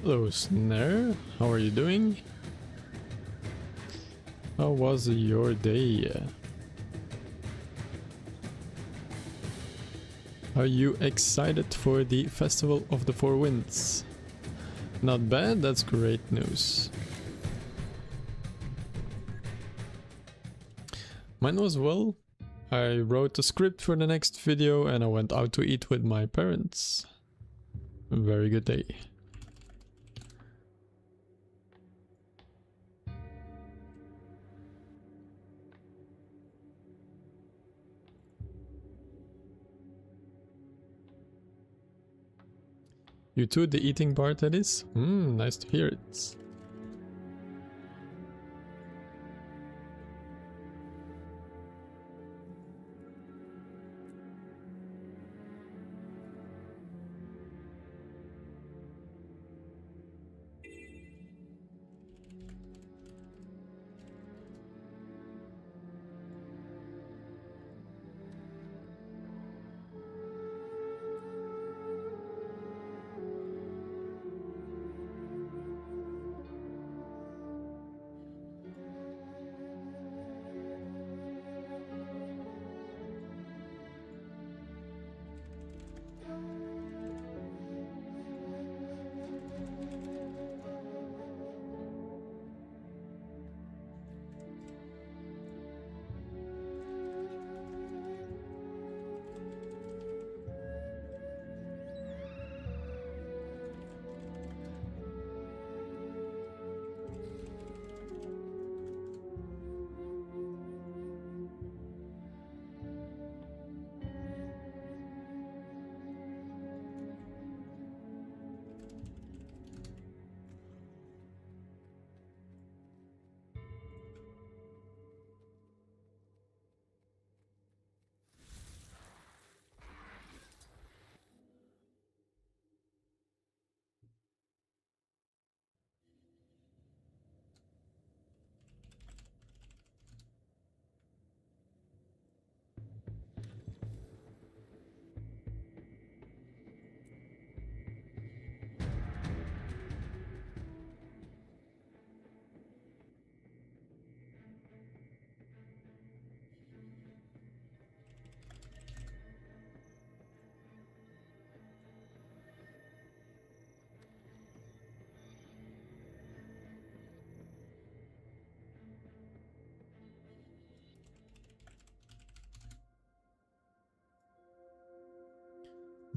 Hello, Snare. How are you doing? How was your day? Are you excited for the Festival of the Four Winds? Not bad, that's great news. Mine was well. I wrote a script for the next video and I went out to eat with my parents. A very good day. You too, the eating part that is? Nice to hear it.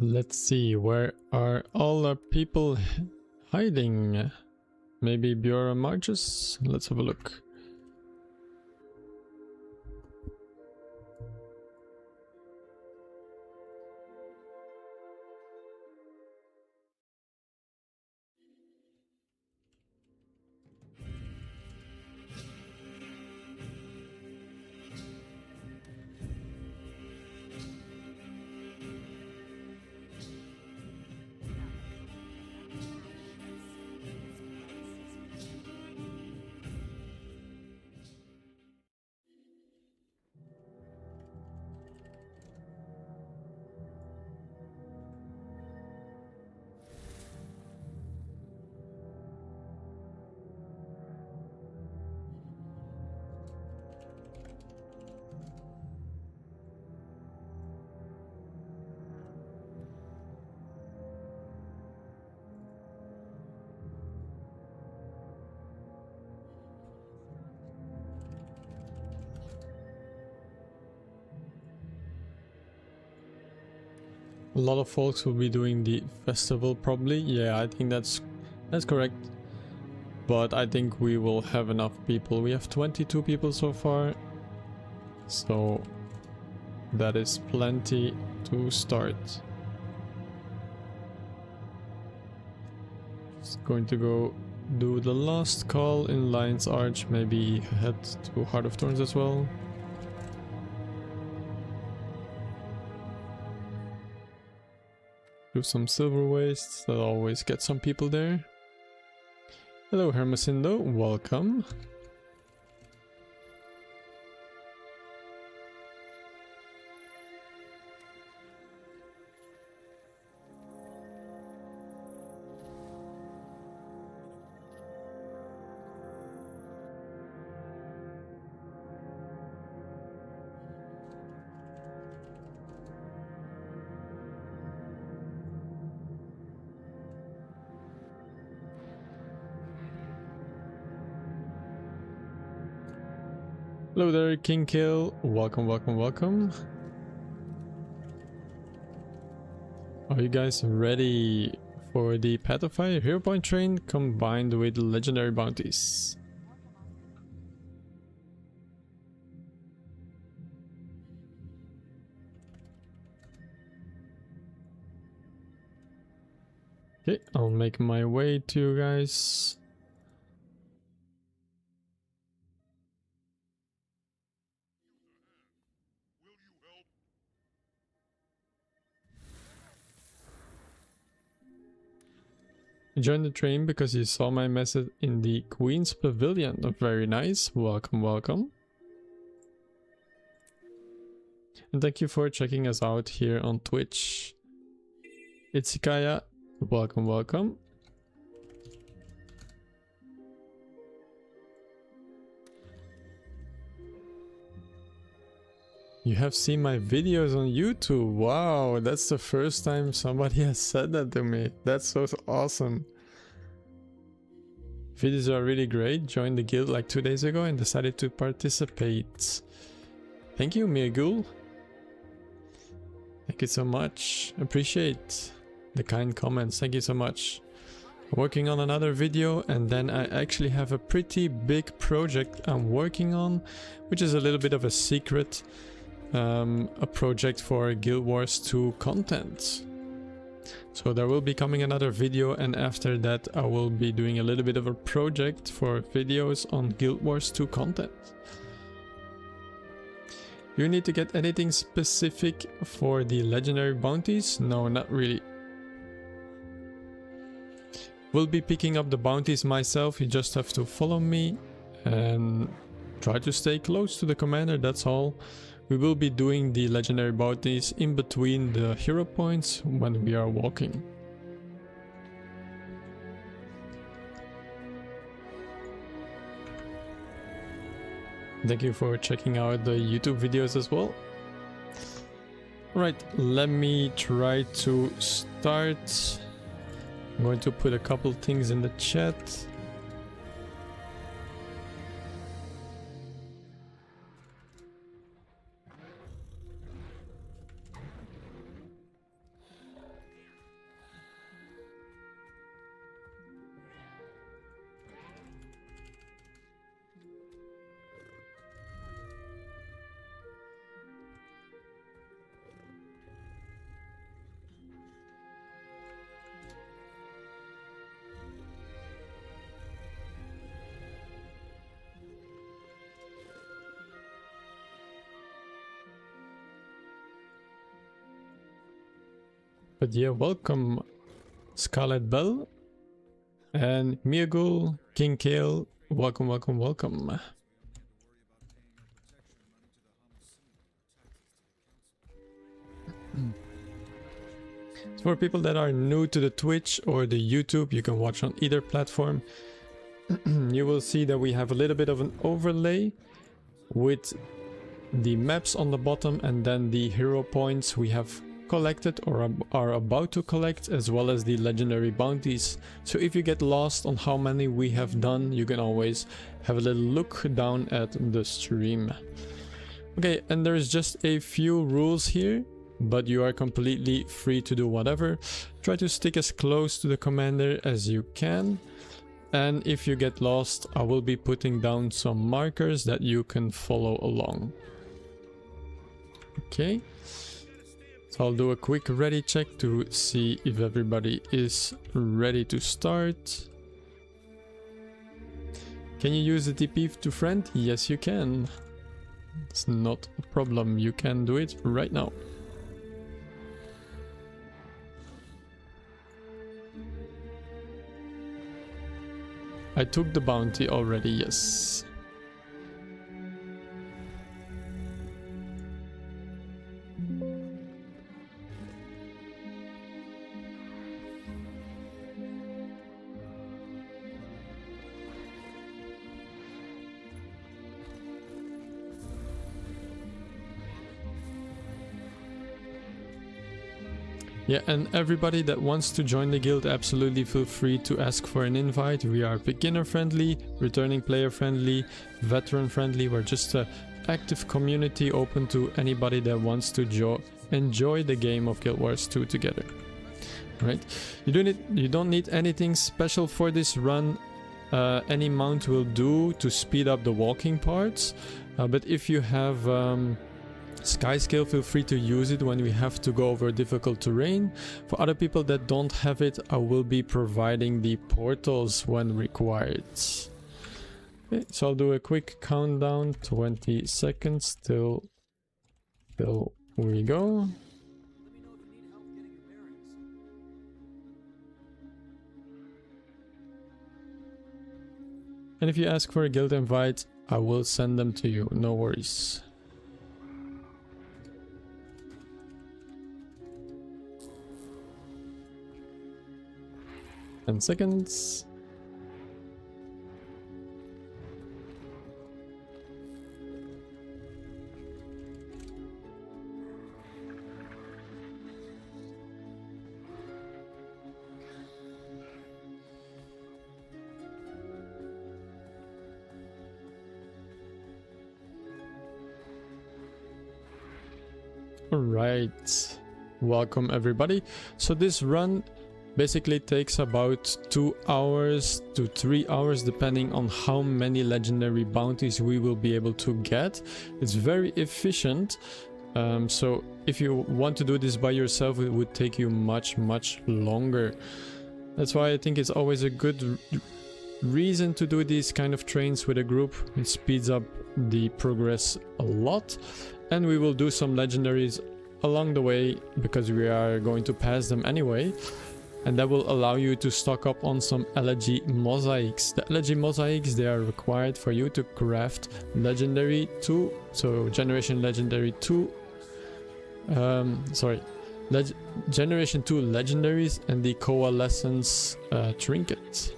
Let's see, where are all the people hiding? Maybe Bjorn marches? Let's have a look. A lot of folks will be doing the festival probably. Yeah, I think that's correct. But I think we will have enough people. We have 22 people so far. So that is plenty to start. Just going to go do the last call in Lion's Arch, maybe head to Heart of Thorns as well. Do some silver wastes, that always get some people there. Hello Hermosindo, welcome. Hello there, King Kill. Welcome, welcome, welcome. Are you guys ready for the PoF Hero Point train combined with legendary bounties? Okay, I'll make my way to you guys. Join the train because you saw my message in the Queen's Pavilion. Oh, very nice. Welcome, welcome. And thank you for checking us out here on Twitch. Itsikaya, welcome, welcome. You have seen my videos on YouTube. Wow, that's the first time somebody has said that to me. That's so awesome. Videos are really great. Joined the guild like 2 days ago and decided to participate. Thank you, Mirgul. Thank you so much. Appreciate the kind comments. Thank you so much. Working on another video, and then I actually have a pretty big project I'm working on, which is a little bit of a secret. A project for Guild Wars 2 content. So there will be coming another video, and after that I will be doing a little bit of a project for videos on Guild Wars 2 content. You need to get anything specific for the legendary bounties? No, not really. Will be picking up the bounties myself. You just have to follow me and try to stay close to the commander, that's all. We will be doing the legendary bounties in between the hero points when we are walking. Thank you for checking out the YouTube videos as well. Alright, let me try to start. I'm going to put a couple things in the chat. But yeah, welcome Scarlet Bell and Mirgul, King Kale, welcome, welcome, welcome. So for people that are new to the Twitch or the YouTube, you can watch on either platform. You will see that we have a little bit of an overlay with the maps on the bottom and then the hero points we have collected or are about to collect, as well as the legendary bounties. So if you get lost on how many we have done, you can always have a little look down at the stream. Okay, and there's just a few rules here, but you are completely free to do whatever. Try to stick as close to the commander as you can, and if you get lost, I will be putting down some markers that you can follow along. Okay. So I'll do a quick ready check to see if everybody is ready to start. Can you use the TP to friend? Yes, you can. It's not a problem. You can do it right now. I took the bounty already, yes. Yeah, and everybody that wants to join the guild, absolutely feel free to ask for an invite. We are beginner friendly, returning player friendly, veteran friendly. We're just an active community open to anybody that wants to enjoy the game of Guild Wars 2 together. Right? You don't need anything special for this run. Any mount will do to speed up the walking parts. But if you have Sky Scale, feel free to use it when we have to go over difficult terrain. For other people that don't have it, I will be providing the portals when required. Okay, so I'll do a quick countdown, 20 seconds till we go. And if you ask for a guild invite, I will send them to you, no worries. 10 seconds. All right, welcome everybody. So this run basically takes about 2 hours to 3 hours depending on how many legendary bounties we will be able to get. It's very efficient, so if you want to do this by yourself, it would take you much longer. That's why I think it's always a good reason to do these kind of trains with a group. It speeds up the progress a lot, and we will do some legendaries along the way because we are going to pass them anyway. And that will allow you to stock up on some elegy mosaics. The elegy mosaics, they are required for you to craft legendary 2, so generation legendary 2, generation 2 legendaries and the coalescence trinket.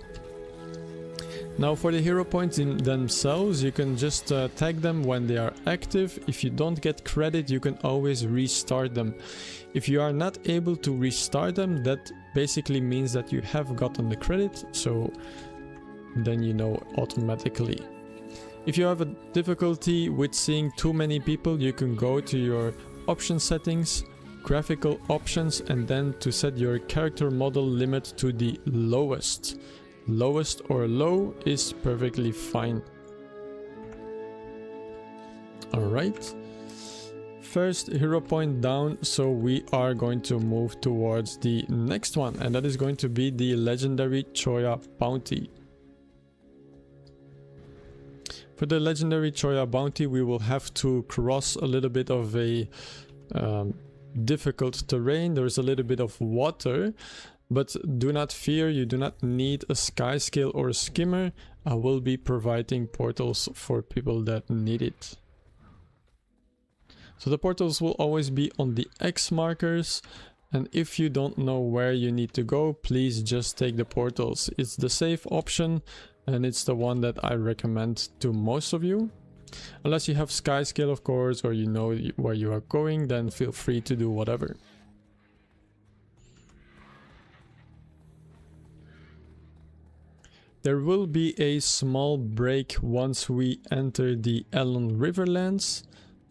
Now for the hero points in themselves, you can just tag them when they are active. If you don't get credit, you can always restart them. If you are not able to restart them, that basically means that you have gotten the credit, so then you know automatically. If you have a difficulty with seeing too many people, you can go to your option settings, graphical options, and then to set your character model limit to the lowest. Lowest or low is perfectly fine. Alright. First hero point down, so we are going to move towards the next one, and that is going to be the legendary Choya bounty. For the legendary Choya bounty, we will have to cross a little bit of a difficult terrain. There is a little bit of water, but do not fear, you do not need a sky scale or a skimmer. I will be providing portals for people that need it. So the portals will always be on the X markers, and if you don't know where you need to go, please just take the portals. It's the safe option, and it's the one that I recommend to most of you. Unless you have sky scale, of course, or you know where you are going, then feel free to do whatever. There will be a small break once we enter the Ellen Riverlands.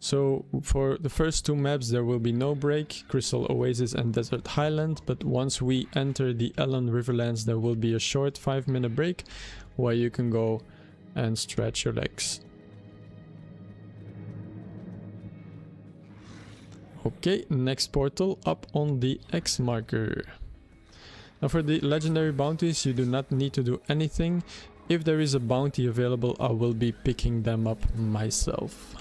So for the first 2 maps there will be no break, Crystal Oasis and Desert Highland, but once we enter the Ellen Riverlands there will be a short 5-minute break where you can go and stretch your legs. Okay, next portal up on the X marker. Now for the legendary bounties, you do not need to do anything. If there is a bounty available, I will be picking them up myself.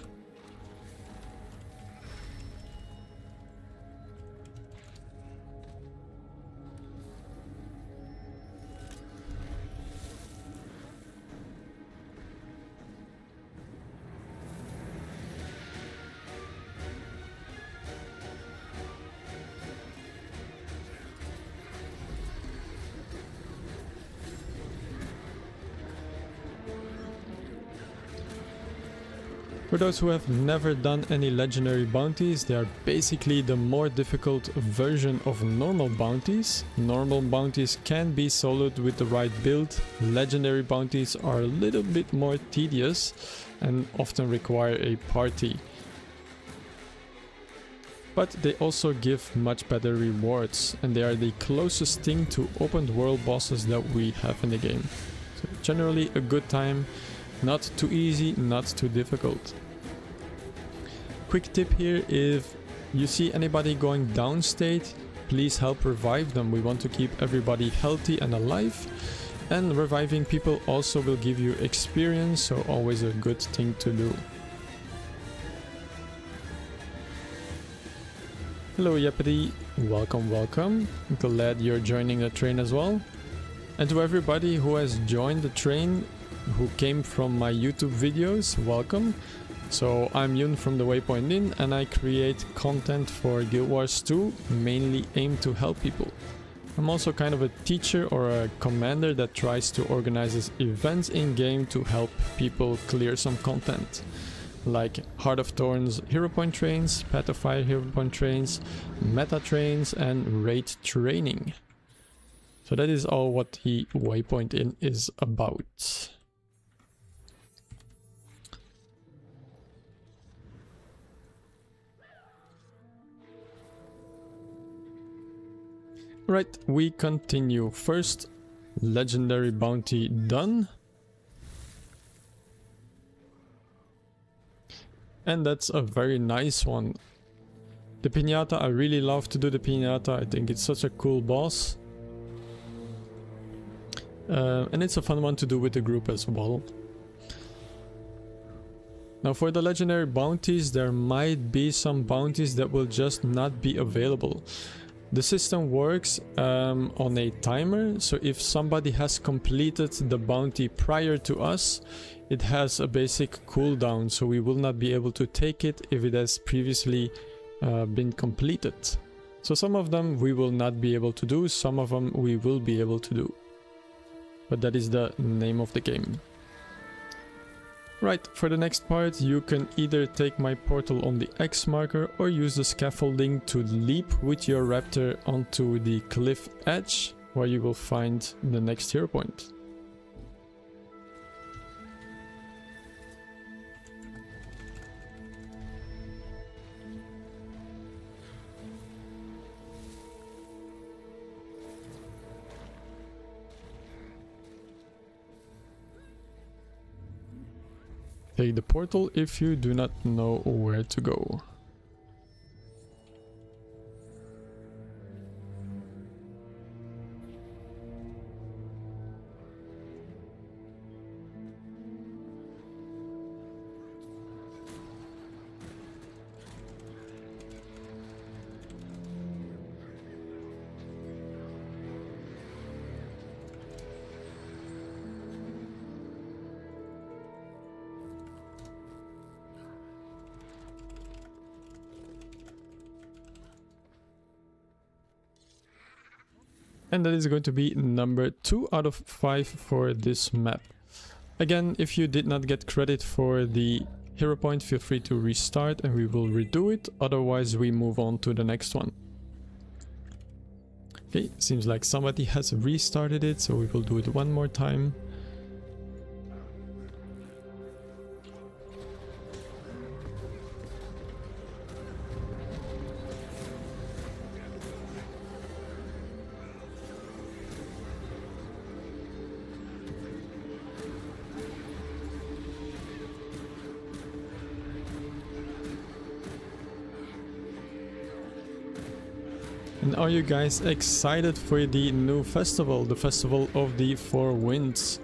For those who have never done any legendary bounties, they are basically the more difficult version of normal bounties. Normal bounties can be soloed with the right build. Legendary bounties are a little bit more tedious and often require a party. But they also give much better rewards, and they are the closest thing to open world bosses that we have in the game. So generally a good time. Not too easy, not too difficult. Quick tip here, if you see anybody going downstate, please help revive them. We want to keep everybody healthy and alive. And reviving people also will give you experience, so always a good thing to do. Hello Yepity, welcome, welcome. Glad you're joining the train as well. And to everybody who has joined the train, who came from my YouTube videos, welcome. So I'm Yun from the Waypoint Inn, and I create content for Guild Wars 2, mainly aimed to help people. I'm also kind of a teacher or a commander that tries to organize events in game to help people clear some content, like Heart of Thorns Hero Point trains, PoF Fire Hero Point trains, meta trains, and raid training. So that is all what the Waypoint Inn is about. Right, we continue. First, legendary bounty done. And that's a very nice one. The Piñata, I really love to do the Piñata. I think it's such a cool boss. And it's a fun one to do with the group as well. Now for the legendary bounties, there might be some bounties that will just not be available. The system works on a timer, so if somebody has completed the bounty prior to us, it has a basic cooldown, so we will not be able to take it if it has previously been completed. So some of them we will not be able to do, some of them we will be able to do. But that is the name of the game. Right, for the next part you can either take my portal on the X marker or use the scaffolding to leap with your raptor onto the cliff edge, where you will find the next hero point. Take the portal if you do not know where to go. And that is going to be number 2 out of 5 for this map. Again, if you did not get credit for the hero point, feel free to restart and we will redo it. Otherwise, we move on to the next one. Okay, seems like somebody has restarted it, so we will do it one more time. And are you guys excited for the new festival, the Festival of the Four Winds?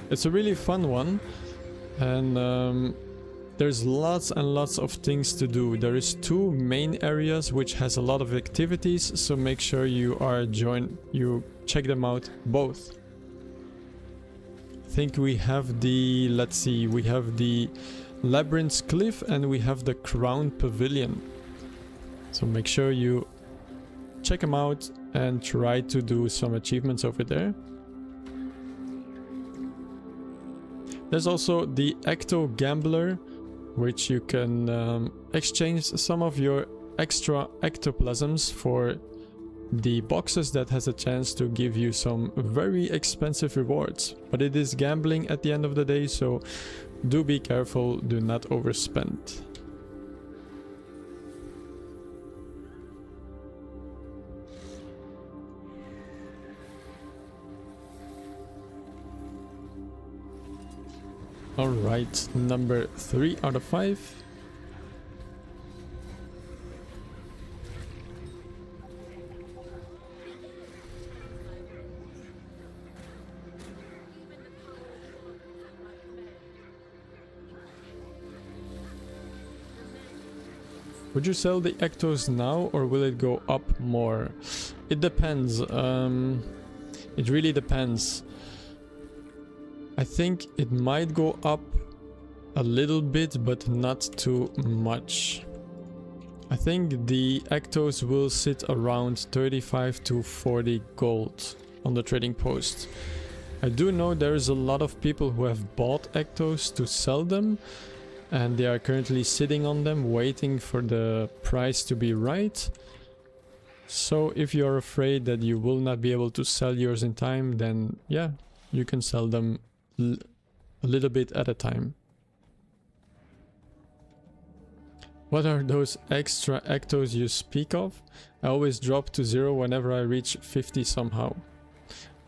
It's a really fun one, and there's lots and lots of things to do. There is 2 main areas which has a lot of activities, so make sure you check them out both. I think we have the, let's see, we have the Labyrinth's Cliff and we have the Crown Pavilion. So make sure you check them out and try to do some achievements over there. There's also the Ecto Gambler, which you can exchange some of your extra ectoplasms for the boxes that has a chance to give you some very expensive rewards. But it is gambling at the end of the day, so do be careful, do not overspend. Alright, number 3 out of 5. Would you sell the Ectos now or will it go up more? It depends. It really depends. I think it might go up a little bit, but not too much. I think the Ectos will sit around 35 to 40 gold on the trading post. I do know there's a lot of people who have bought Ectos to sell them, and they are currently sitting on them waiting for the price to be right. So if you're afraid that you will not be able to sell yours in time, then yeah, you can sell them a little bit at a time. What are those extra Ectos you speak of? I always drop to 0 whenever I reach 50 somehow.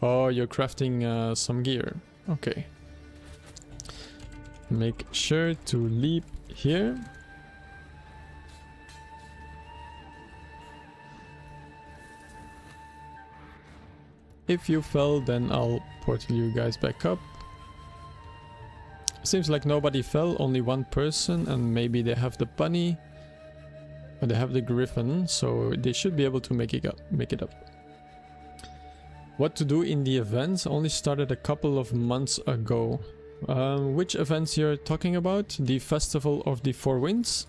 Oh, you're crafting some gear. Okay. Make sure to leap here. If you fell, then I'll portal you guys back up. Seems like nobody fell, only one person, and maybe they have the bunny. Or they have the griffin, so they should be able to make it up. What to do in the events only started a couple of months ago. Which events you're talking about? The Festival of the Four Winds?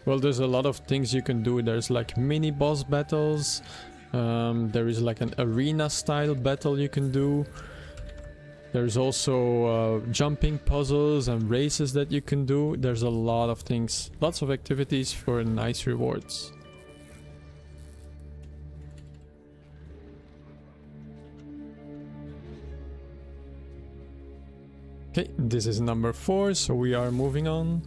Well, there's a lot of things you can do. There's like mini boss battles. There is like an arena style battle you can do. There's also jumping puzzles and races that you can do. There's a lot of things. Lots of activities for nice rewards. Okay, this is number 4, so we are moving on.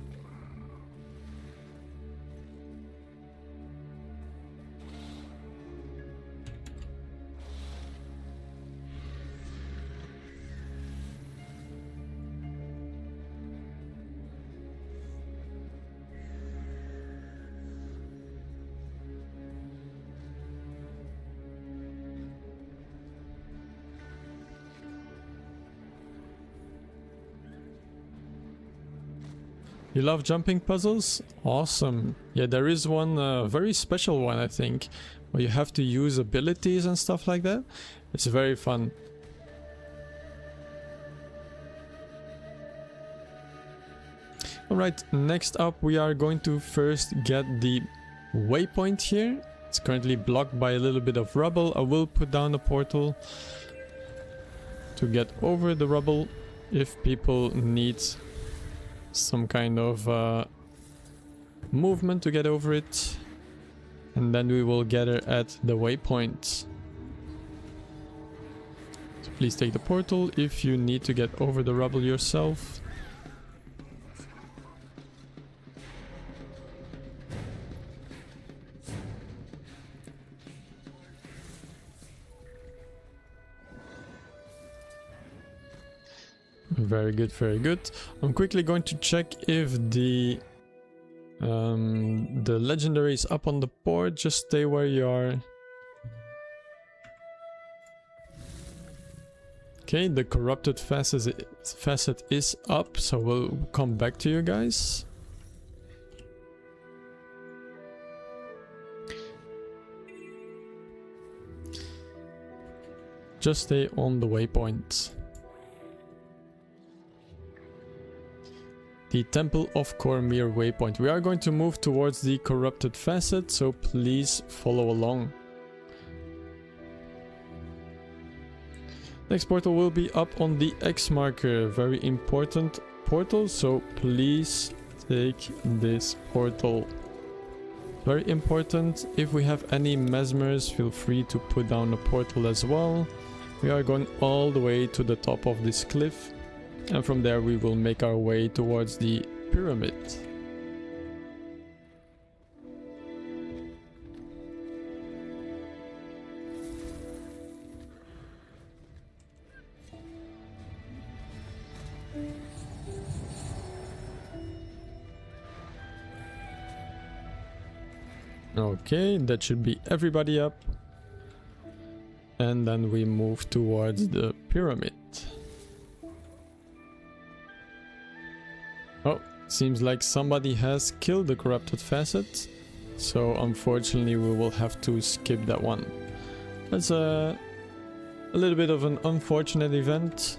You love jumping puzzles? Awesome. Yeah, there is one very special one, I think, where you have to use abilities and stuff like that. It's very fun. Alright, next up we are going to first get the waypoint here. It's currently blocked by a little bit of rubble. I will put down a portal to get over the rubble if people need some kind of movement to get over it, and then we will gather at the waypoint. So please take the portal if you need to get over the rubble yourself. Very good, very good. I'm quickly going to check if the legendary is up on the board. Just stay where you are. Okay, the corrupted facet is up, so we'll come back to you guys. Just stay on the waypoint. The Temple of Cormyr waypoint. We are going to move towards the corrupted facet, so please follow along. Next portal will be up on the X marker. Very important portal, so please take this portal. Very important, if we have any mesmers, feel free to put down a portal as well. We are going all the way to the top of this cliff, and from there we will make our way towards the pyramid. Okay, that should be everybody up. And then we move towards the pyramid. Oh, seems like somebody has killed the corrupted facet. So unfortunately we will have to skip that one. That's a little bit of an unfortunate event.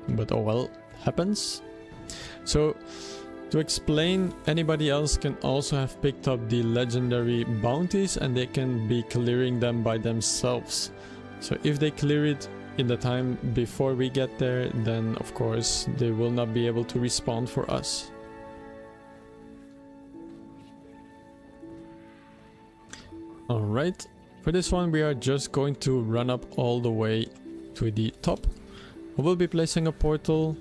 But oh well, happens. So to explain, anybody else can also have picked up the legendary bounties and they can be clearing them by themselves. So if they clear it in the time before we get there, then of course they will not be able to respawn for us. Alright, for this one we are just going to run up all the way to the top. I will be placing a portal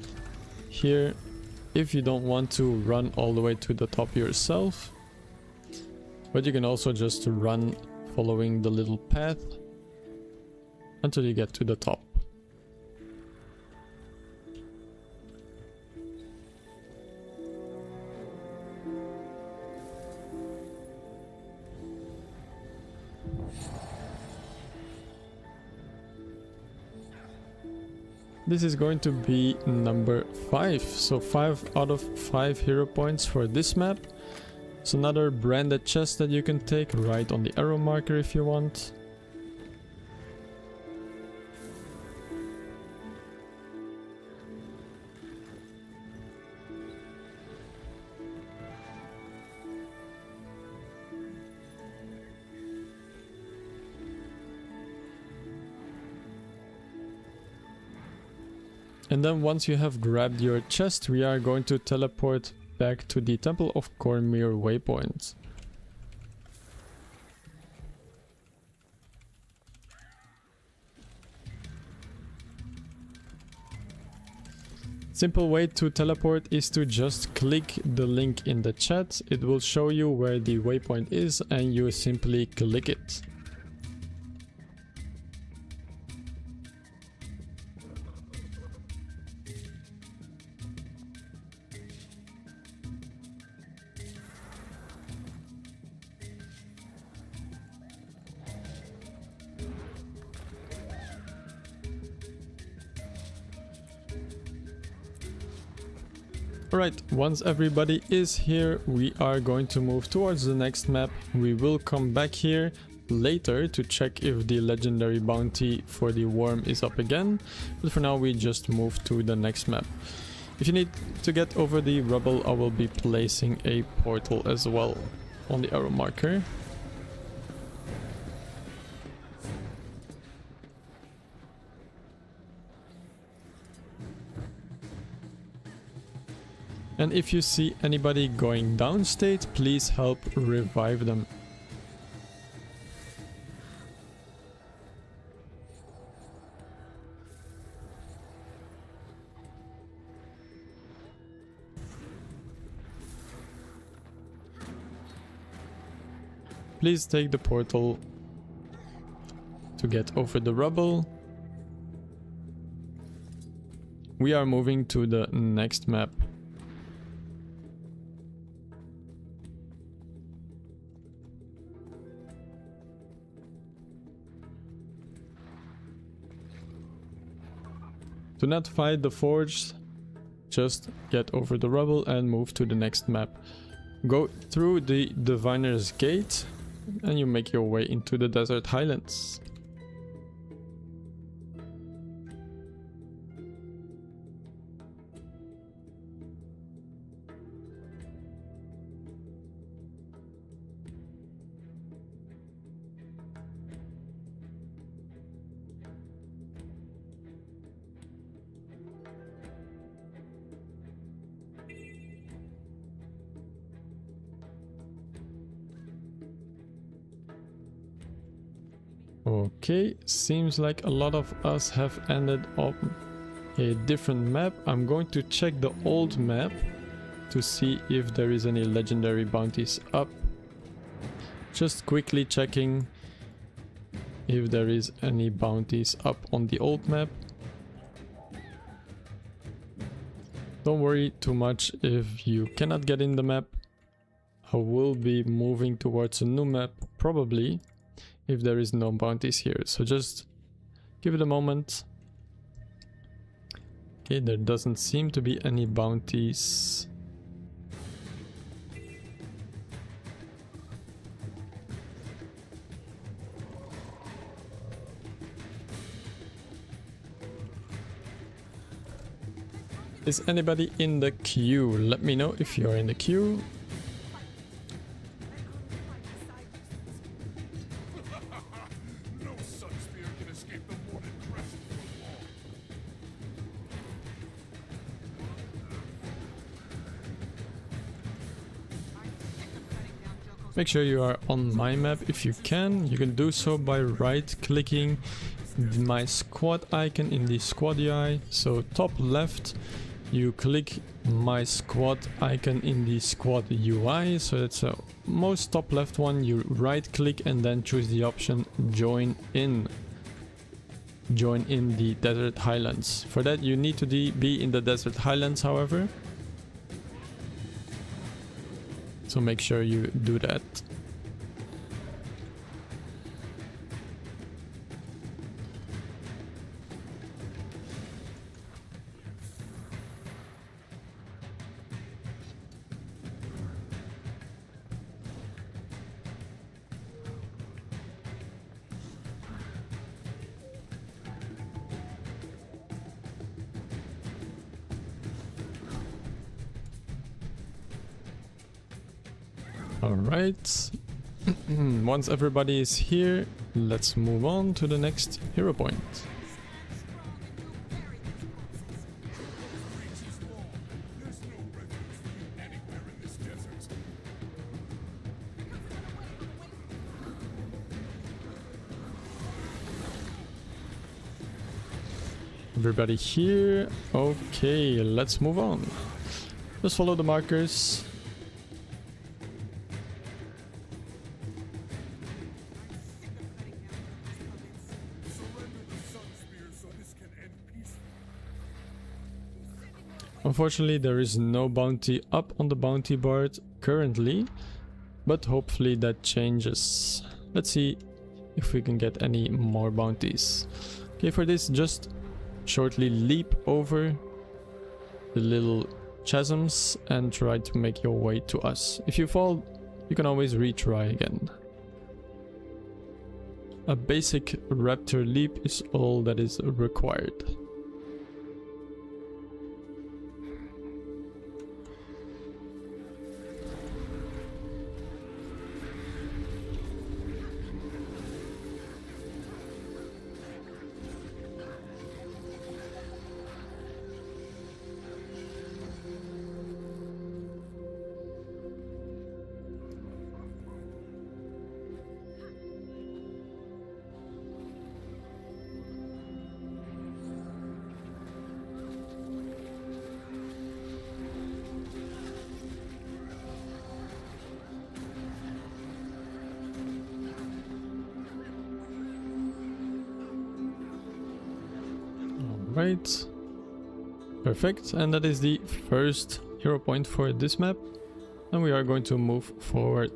here if you don't want to run all the way to the top yourself, but you can also just run following the little path until you get to the top. This is going to be number 5, so 5 out of 5 hero points for this map. It's another branded chest that you can take right on the arrow marker if you want. And then once you have grabbed your chest, we are going to teleport back to the Temple of Cormyr waypoint. Simple way to teleport is to just click the link in the chat. It will show you where the waypoint is and you simply click it. Alright, once everybody is here, we are going to move towards the next map. We will come back here later to check if the legendary bounty for the worm is up again, but for now we just move to the next map. If you need to get over the rubble, I will be placing a portal as well on the arrow marker. And if you see anybody going downstate, please help revive them. Please take the portal to get over the rubble. We are moving to the next map. Do not fight the forge, just get over the rubble and move to the next map. Go through the Diviner's Gate and you make your way into the Desert Highlands. Okay, seems like a lot of us have ended up a different map. I'm going to check the old map to see if there is any legendary bounties up. Just quickly checking if there is any bounties up on the old map. Don't worry too much if you cannot get in the map. I will be moving towards a new map probably if there is no bounties here, so just give it a moment. Okay, there doesn't seem to be any bounties. Is anybody in the queue? Let me know if you're in the queue. Make sure you are on my map if you can. You can do so by right-clicking my squad icon in the squad UI. So top left, you click my squad icon in the squad UI. So it's the most top left one. You right-click and then choose the option join in. Join in the Desert Highlands. For that you need to be in the Desert Highlands, however. So make sure you do that. Alright, once everybody is here, let's move on to the next hero point. Everybody here? Okay, let's move on. Just follow the markers. Unfortunately, there is no bounty up on the bounty board currently, but hopefully that changes. Let's see if we can get any more bounties. Okay, for this, just shortly leap over the little chasms and try to make your way to us. If you fall, you can always retry again. A basic raptor leap is all that is required. Right, perfect, and that is the first hero point for this map, and we are going to move forward.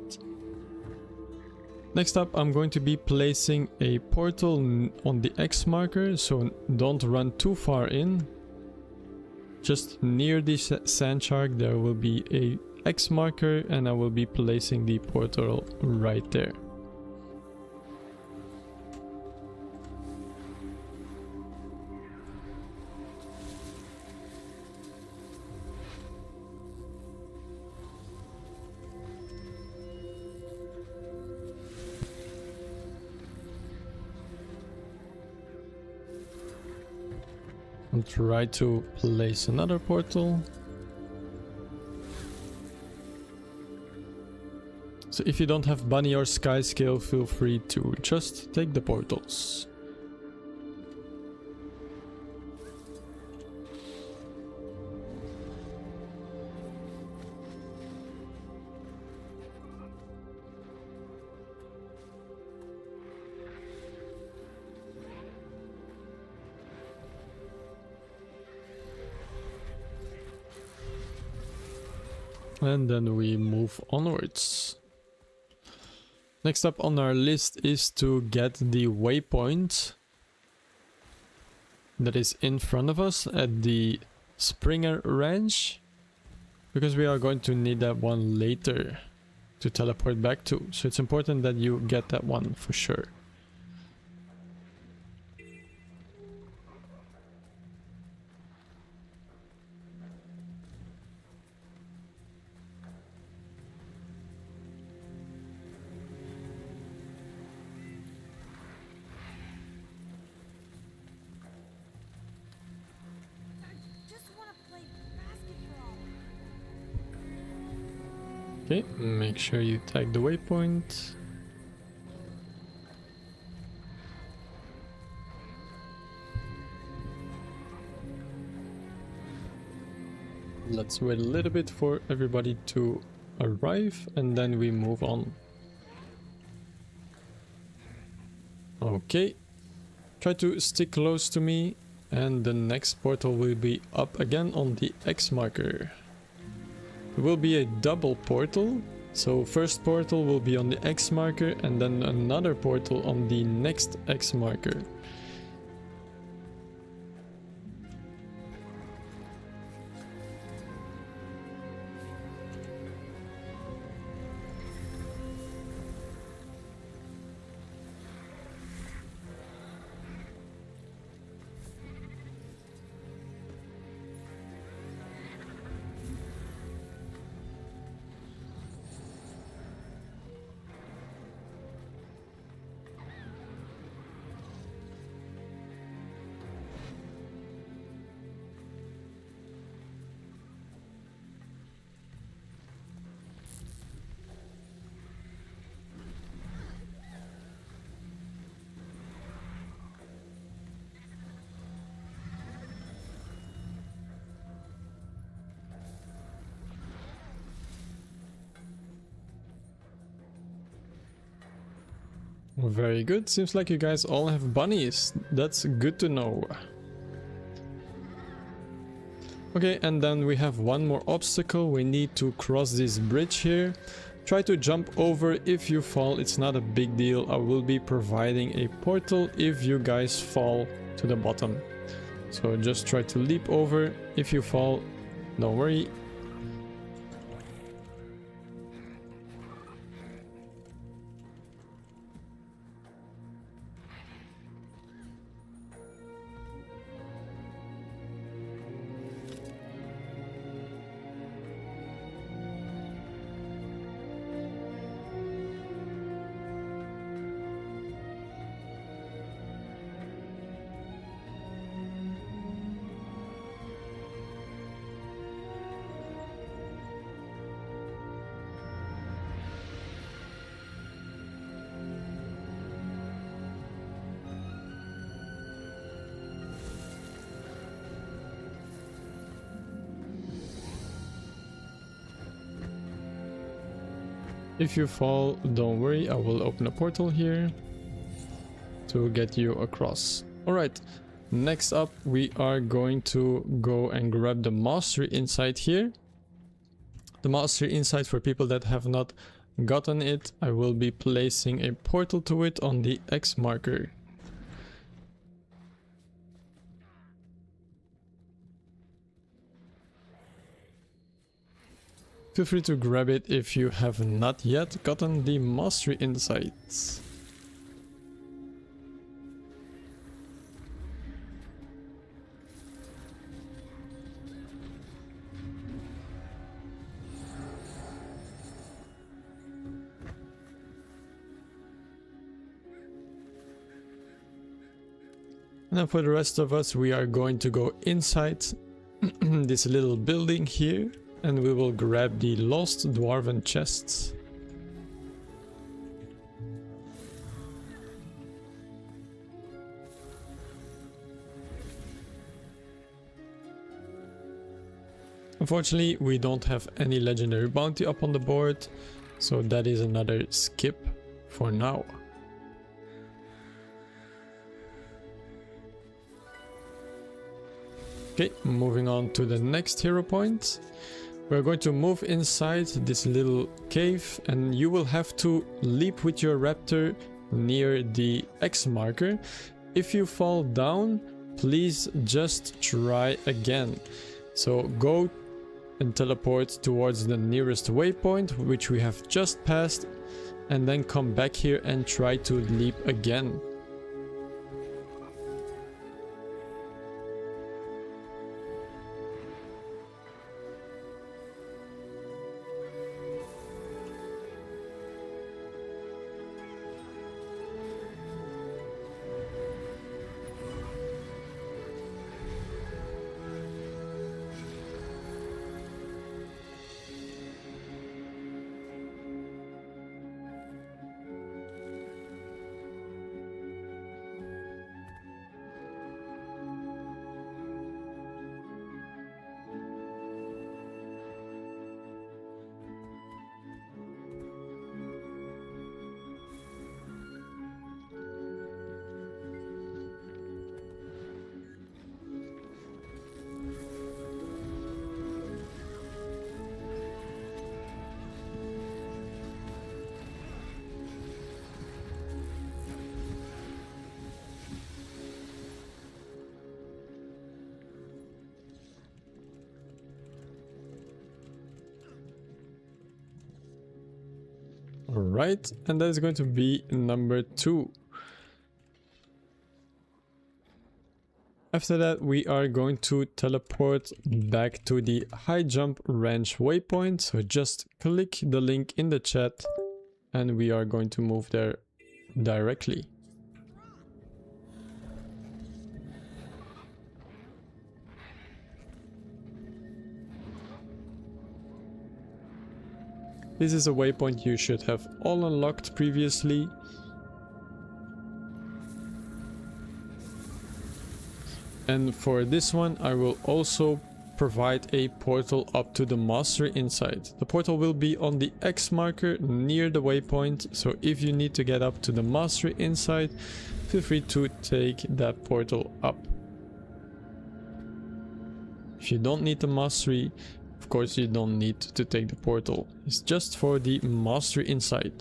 Next up, I'm going to be placing a portal on the X marker, so don't run too far in. Just near the sand shark there will be a X marker, and I will be placing the portal right there. And try to place another portal. So if you don't have bunny or sky scale, feel free to just take the portals. And then we move onwards. Next up on our list is to get the waypoint that is in front of us at the Springer Ranch, because we are going to need that one later to teleport back to. So it's important that you get that one for sure. Okay, make sure you tag the waypoint. Let's wait a little bit for everybody to arrive and then we move on. Okay, try to stick close to me and the next portal will be up again on the X marker. It will be a double portal, so first portal will be on the X marker and then another portal on the next X marker. Very good, seems like you guys all have bunnies, that's good to know. Okay, and then we have one more obstacle, we need to cross this bridge here. Try to jump over, if you fall it's not a big deal, I will be providing a portal if you guys fall to the bottom. So just try to leap over, if you fall, don't worry. If you fall, don't worry, I will open a portal here to get you across. Alright, next up we are going to go and grab the Mastery Insight here. The Mastery Insight, for people that have not gotten it, I will be placing a portal to it on the X marker. Feel free to grab it if you have not yet gotten the Mastery Insights. And then for the rest of us, we are going to go inside this little building here. And we will grab the lost dwarven chests. Unfortunately, we don't have any legendary bounty up on the board, so that is another skip for now. Okay, moving on to the next hero point. We're going to move inside this little cave, and you will have to leap with your raptor near the X marker. If you fall down, please just try again. So go and teleport towards the nearest waypoint, which we have just passed, and then come back here and try to leap again. Alright, and that is going to be number 2. After that, we are going to teleport back to the high jump ranch waypoint. So just click the link in the chat and we are going to move there directly. This is a waypoint you should have all unlocked previously. And for this one, I will also provide a portal up to the mastery inside. The portal will be on the X marker near the waypoint, so if you need to get up to the mastery inside, feel free to take that portal up. If you don't need the mastery, of course you don't need to take the portal. It's just for the mastery inside.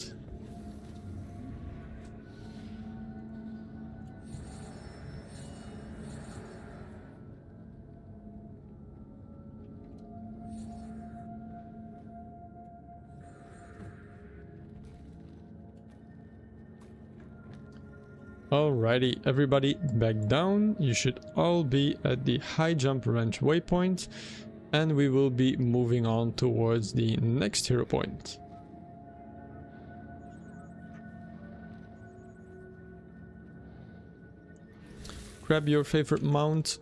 Alrighty, everybody back down. You should all be at the high jump ranch waypoint, and we will be moving on towards the next hero point. Grab your favorite mount,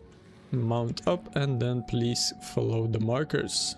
mount up, and then please follow the markers.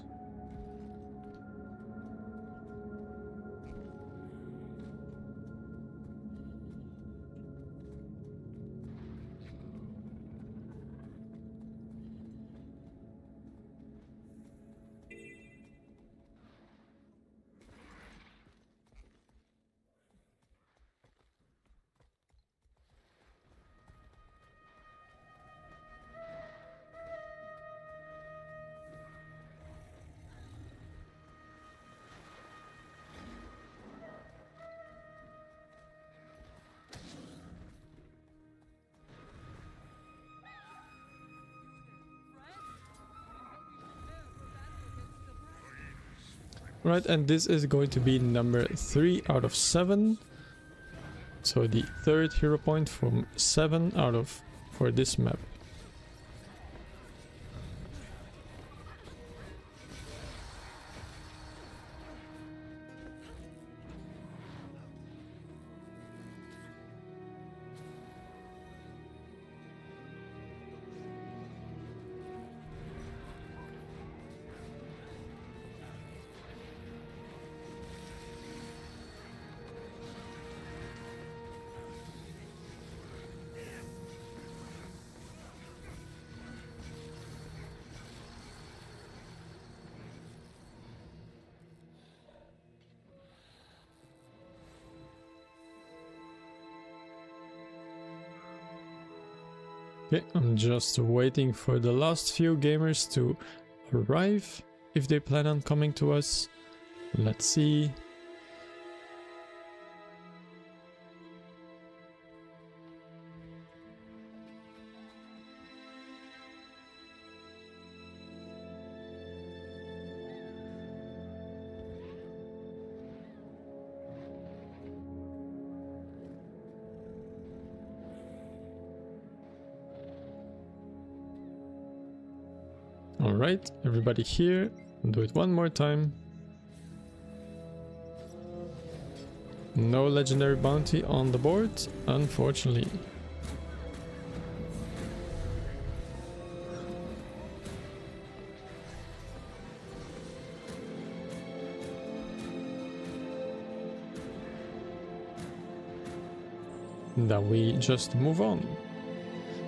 Right, and this is going to be number 3 out of 7. So the third hero point from 7 out of for this map. Okay, I'm just waiting for the last few gamers to arrive, if they plan on coming to us. Let's see. Alright, everybody here. I'll do it one more time. No legendary bounty on the board, unfortunately. Then we just move on.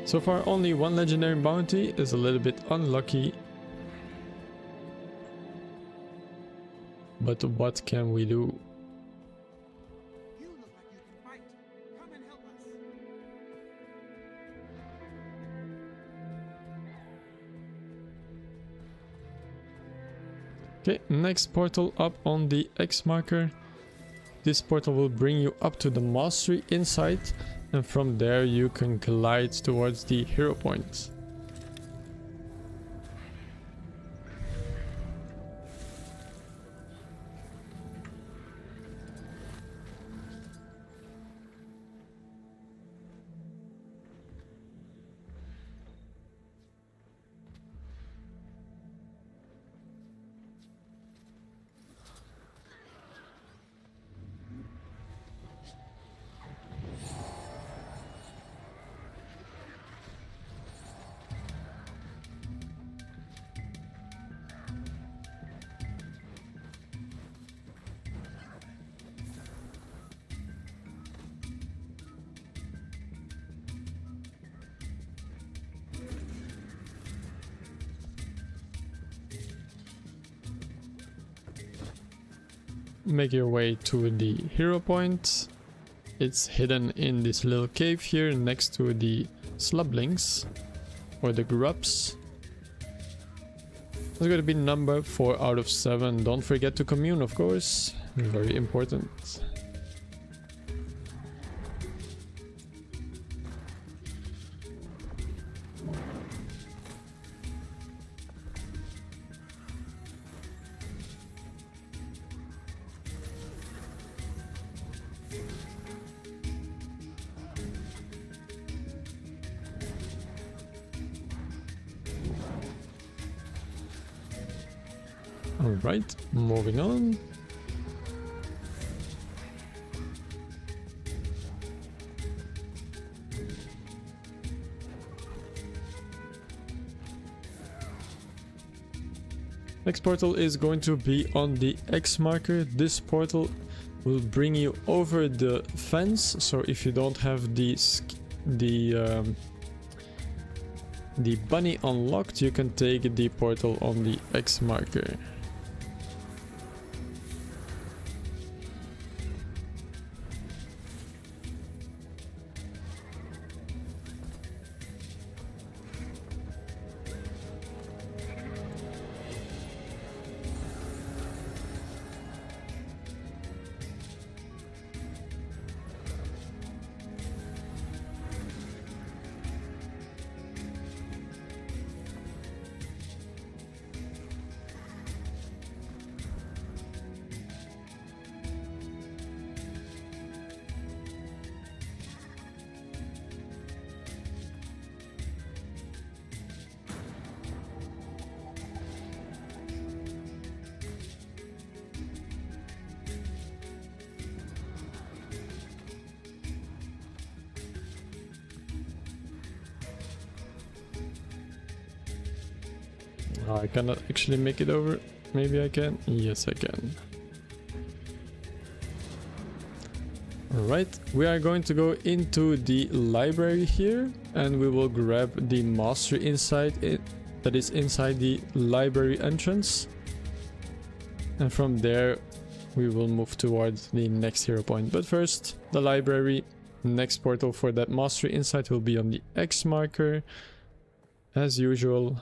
So far only one legendary bounty, is a little bit unlucky. But what can we do? You look like you can fight. Come and help us. Okay, next portal up on the X marker. This portal will bring you up to the mastery inside, and from there you can glide towards the hero point. Make your way to the hero point. It's hidden in this little cave here next to the slublings or the grubs. It's going to be number 4 out of 7. Don't forget to commune, of course. Very important. Alright, moving on. Next portal is going to be on the X marker. This portal will bring you over the fence, so if you don't have the bunny unlocked, you can take the portal on the X marker. I cannot actually make it over. Maybe I can. Yes, I can. Alright, we are going to go into the library here, and we will grab the mastery inside it, that is inside the library entrance. And from there we will move towards the next hero point. But first, the library. Next portal for that mastery insight will be on the X marker, as usual.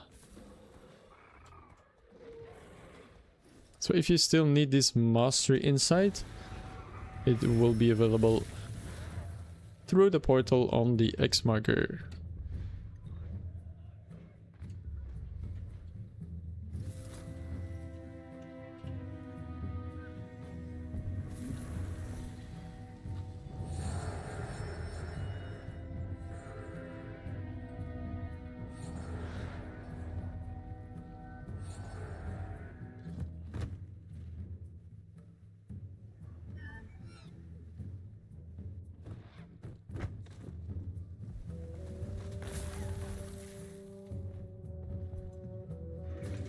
So if you still need this mastery insight, it will be available through the portal on the X marker.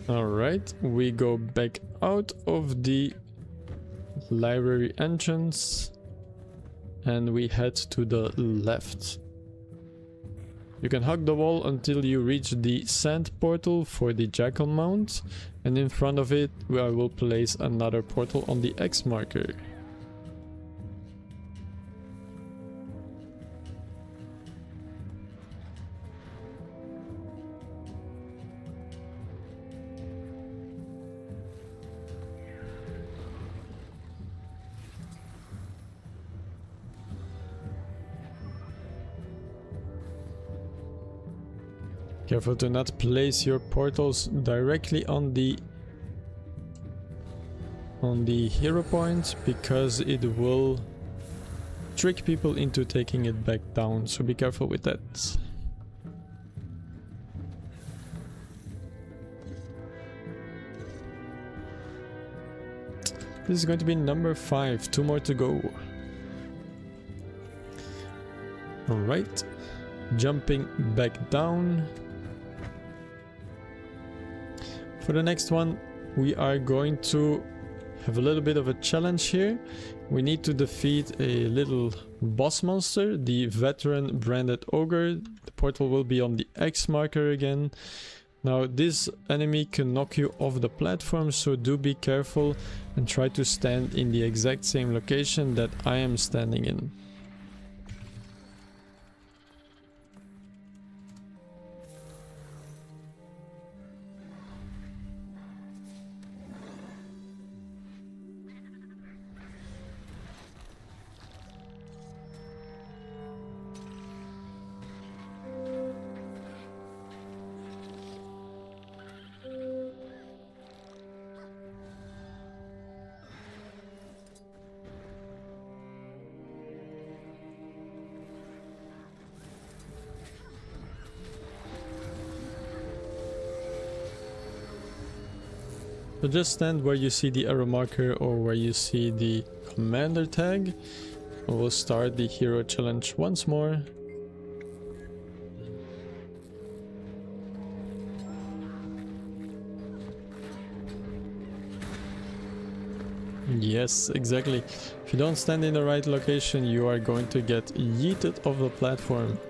Alright, we go back out of the library entrance and we head to the left. You can hug the wall until you reach the sand portal for the jackal mount, and in front of it I will place another portal on the X marker. Careful to not place your portals directly on the hero point, because it will trick people into taking it back down, so be careful with that. This is going to be number 5, 2 more to go. Alright, jumping back down. For the next one, we are going to have a little bit of a challenge here. We need to defeat a little boss monster, the veteran branded ogre. The portal will be on the X marker again. Now this enemy can knock you off the platform, so do be careful and try to stand in the exact same location that I am standing in. So just stand where you see the arrow marker or where you see the commander tag. We'll start the hero challenge once more. Yes, exactly. If you don't stand in the right location, you are going to get yeeted off the platform.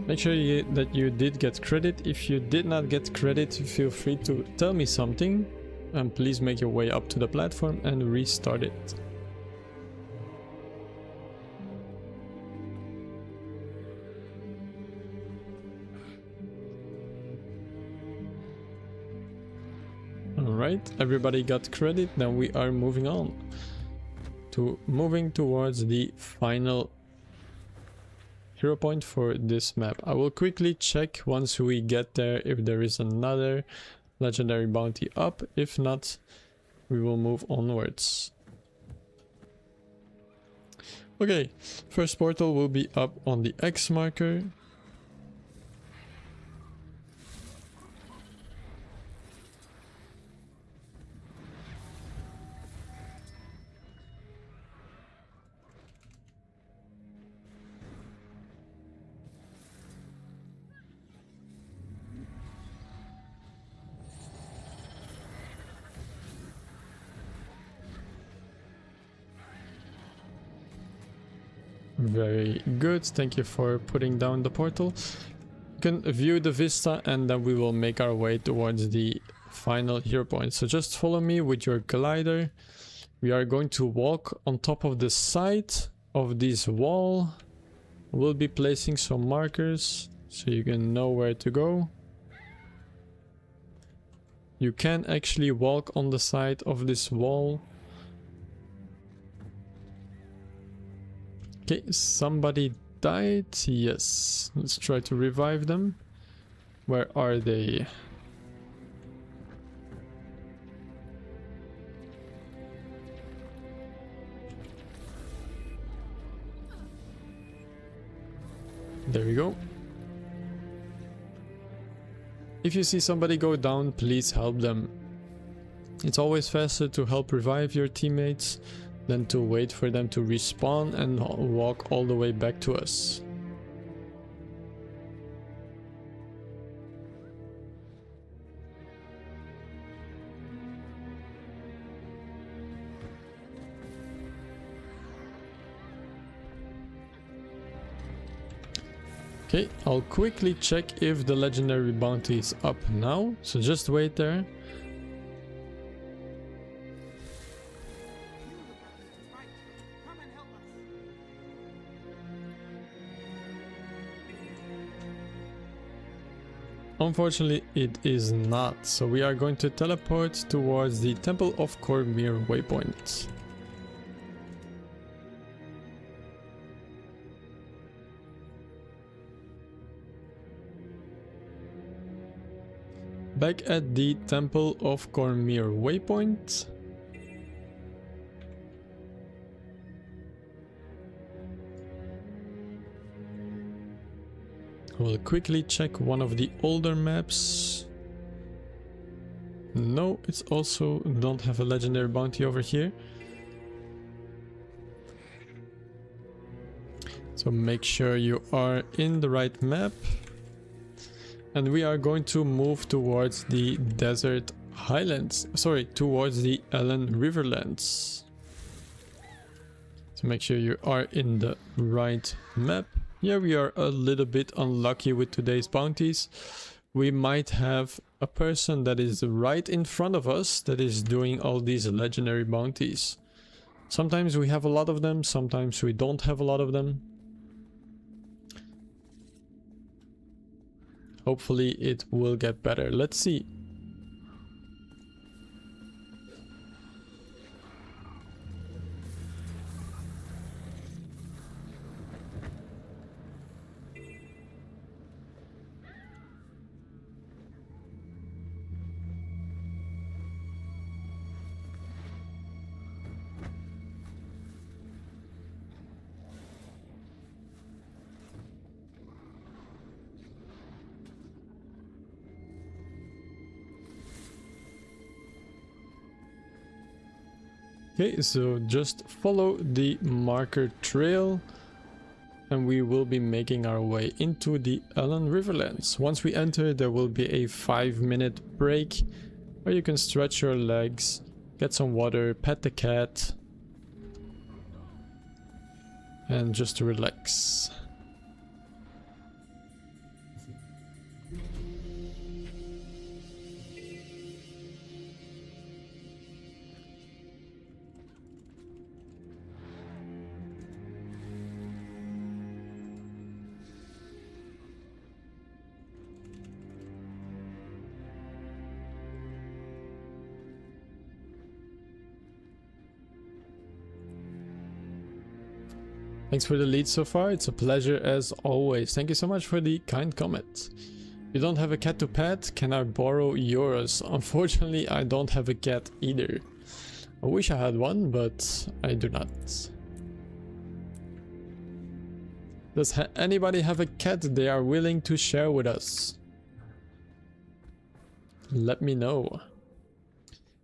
Make sure that you did get credit. If you did not get credit, feel free to tell me something, and please make your way up to the platform and restart it. Alright, everybody got credit. Now we are moving on to towards the final hero point for this map. I will quickly check once we get there if there is another legendary bounty up. If not, we will move onwards. Okay, first portal will be up on the X marker. Very good. Thank you for putting down the portal. You can view the vista and then we will make our way towards the final hero point. So just follow me with your glider. We are going to walk on top of the side of this wall. We'll be placing some markers so you can know where to go. You can actually walk on the side of this wall. Okay, somebody died. Yes, let's try to revive them. Where are they? There we go. If you see somebody go down, please help them. It's always faster to help revive your teammates than to wait for them to respawn and walk all the way back to us. Okay, I'll quickly check if the legendary bounty is up now, so just wait there. Unfortunately, it is not, so we are going to teleport towards the Temple of Cormyr waypoint. Back at the Temple of Cormyr waypoint. We'll quickly check one of the older maps. No, it's also don't have a legendary bounty over here. So make sure you are in the right map. And we are going to move towards the desert highlands. Sorry, towards the Ellen Riverlands. So make sure you are in the right map. Yeah, we are a little bit unlucky with today's bounties. We might have a person that is right in front of us that is doing all these legendary bounties. Sometimes we have a lot of them, sometimes we don't have a lot of them. Hopefully it will get better. Let's see. Okay, so just follow the marker trail and we will be making our way into the Ellen Riverlands. Once we enter, there will be a 5-minute break where you can stretch your legs, get some water, pet the cat, and just relax. Thanks for the lead so far, it's a pleasure as always. Thank you so much for the kind comment. You don't have a cat to pet, can I borrow yours? Unfortunately, I don't have a cat either. I wish I had one, but I do not. Does anybody have a cat they are willing to share with us? Let me know.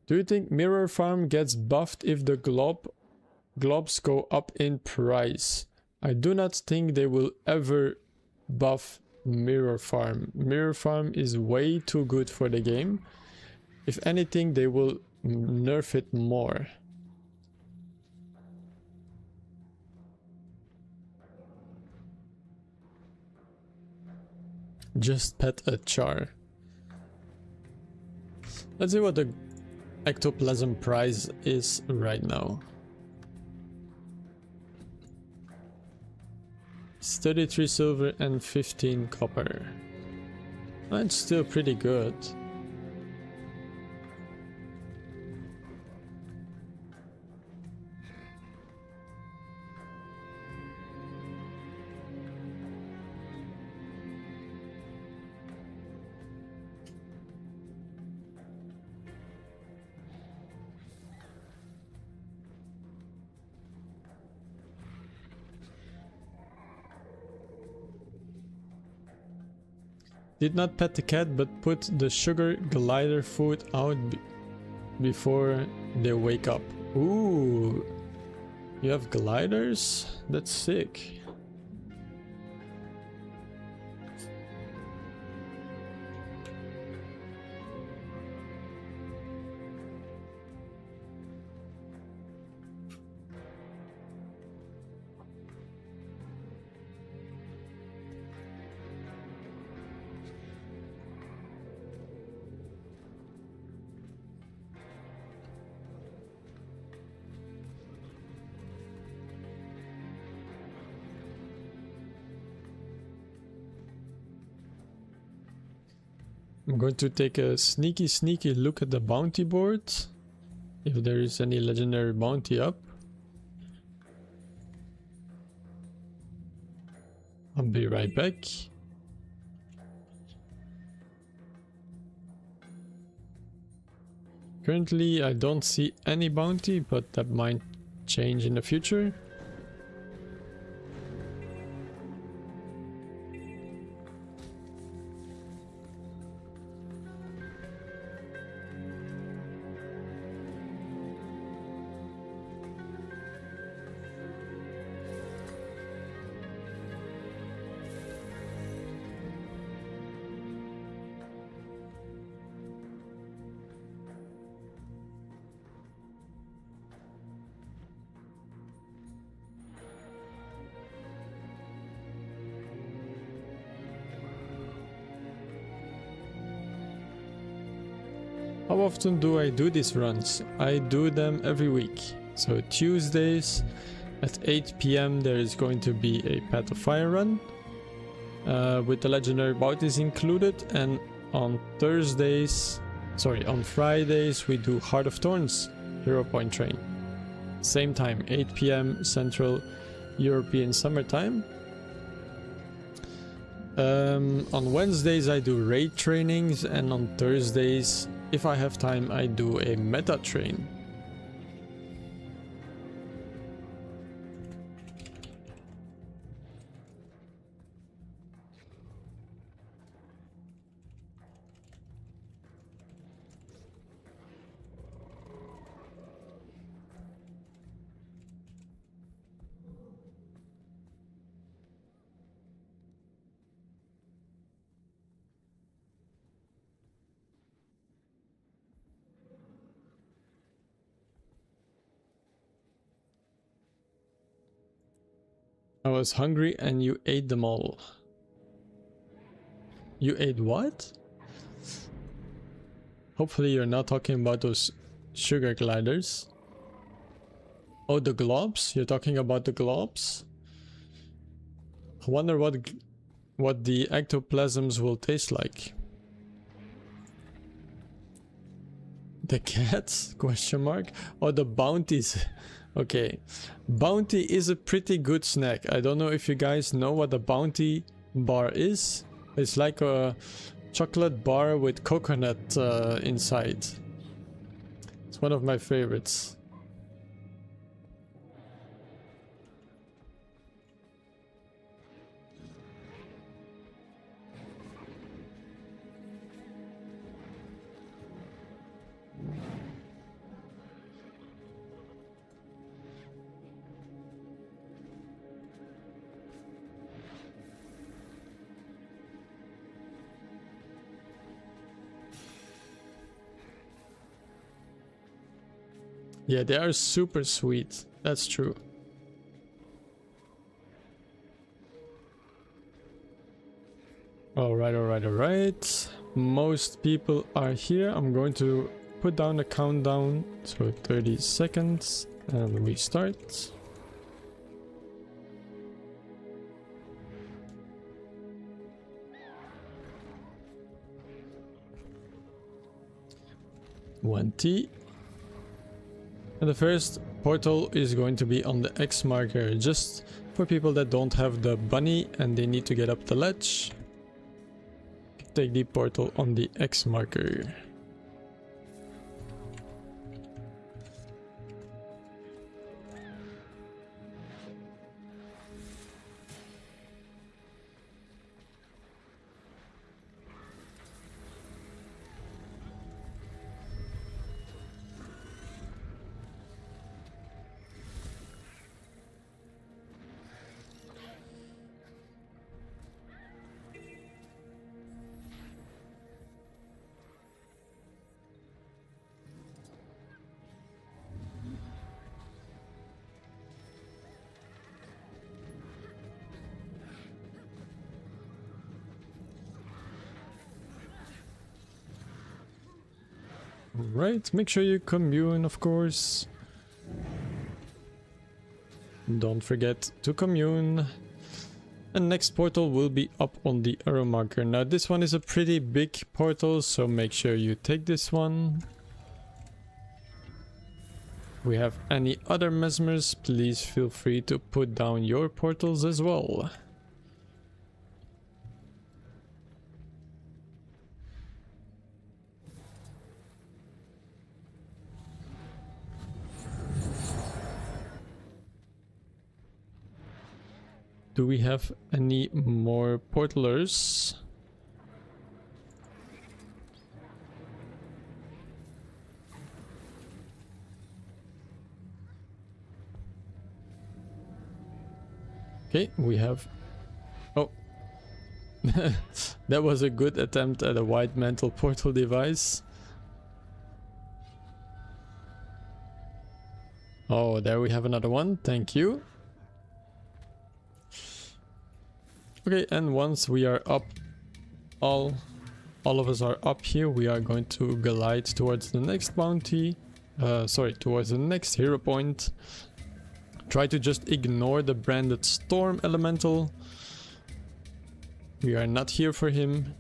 Do you think Mirror Farm gets buffed if the globs go up in price? I do not think they will ever buff Mirror Farm. Mirror Farm is way too good for the game. If anything, they will nerf it more. Just pet a char. Let's see what the ectoplasm price is right now. It's 33 silver and 15 copper. That's still pretty good. Did not pet the cat, but put the sugar glider food out before they wake up. Ooh, you have gliders? That's sick. I'm going to take a sneaky look at the bounty board, if there is any legendary bounty up. I'll be right back. Currently I don't see any bounty, but that might change in the future. How often do I do these runs? I do them every week. So Tuesdays at 8 PM there is going to be a Path of Fire run with the legendary bounties included, and on Fridays we do Heart of Thorns Hero Point train. Same time, 8 PM Central European Summertime. On Wednesdays I do raid trainings, and on Thursdays, if I have time, I do a meta train. I was hungry and you ate them all. You ate what? Hopefully you're not talking about those sugar gliders. Oh, the globs? You're talking about the globs? I wonder what the ectoplasms will taste like. The cats? Question mark? Oh, the bounties. Okay, bounty is a pretty good snack. I don't know if you guys know what a bounty bar is. It's like a chocolate bar with coconut inside. It's one of my favorites. Yeah, they are super sweet. That's true. Alright. Most people are here. I'm going to put down a countdown. So 30 seconds and we start. $20. And the first portal is going to be on the X marker, just for people that don't have the bunny and they need to get up the ledge. Take the portal on the X marker. Right, make sure you commune, of course. Don't forget to commune. And next portal will be up on the arrow marker. Now this one is a pretty big portal, so make sure you take this one. If we have any other mesmers, please feel free to put down your portals as well. Do we have any more portalers? Okay, we have... Oh. That was a good attempt at a white mantle portal device. Oh, there we have another one. Thank you. Okay, and once we are up, all of us are up here, we are going to glide towards the next bounty. Towards the next hero point. Try to just ignore the branded storm elemental. We are not here for him.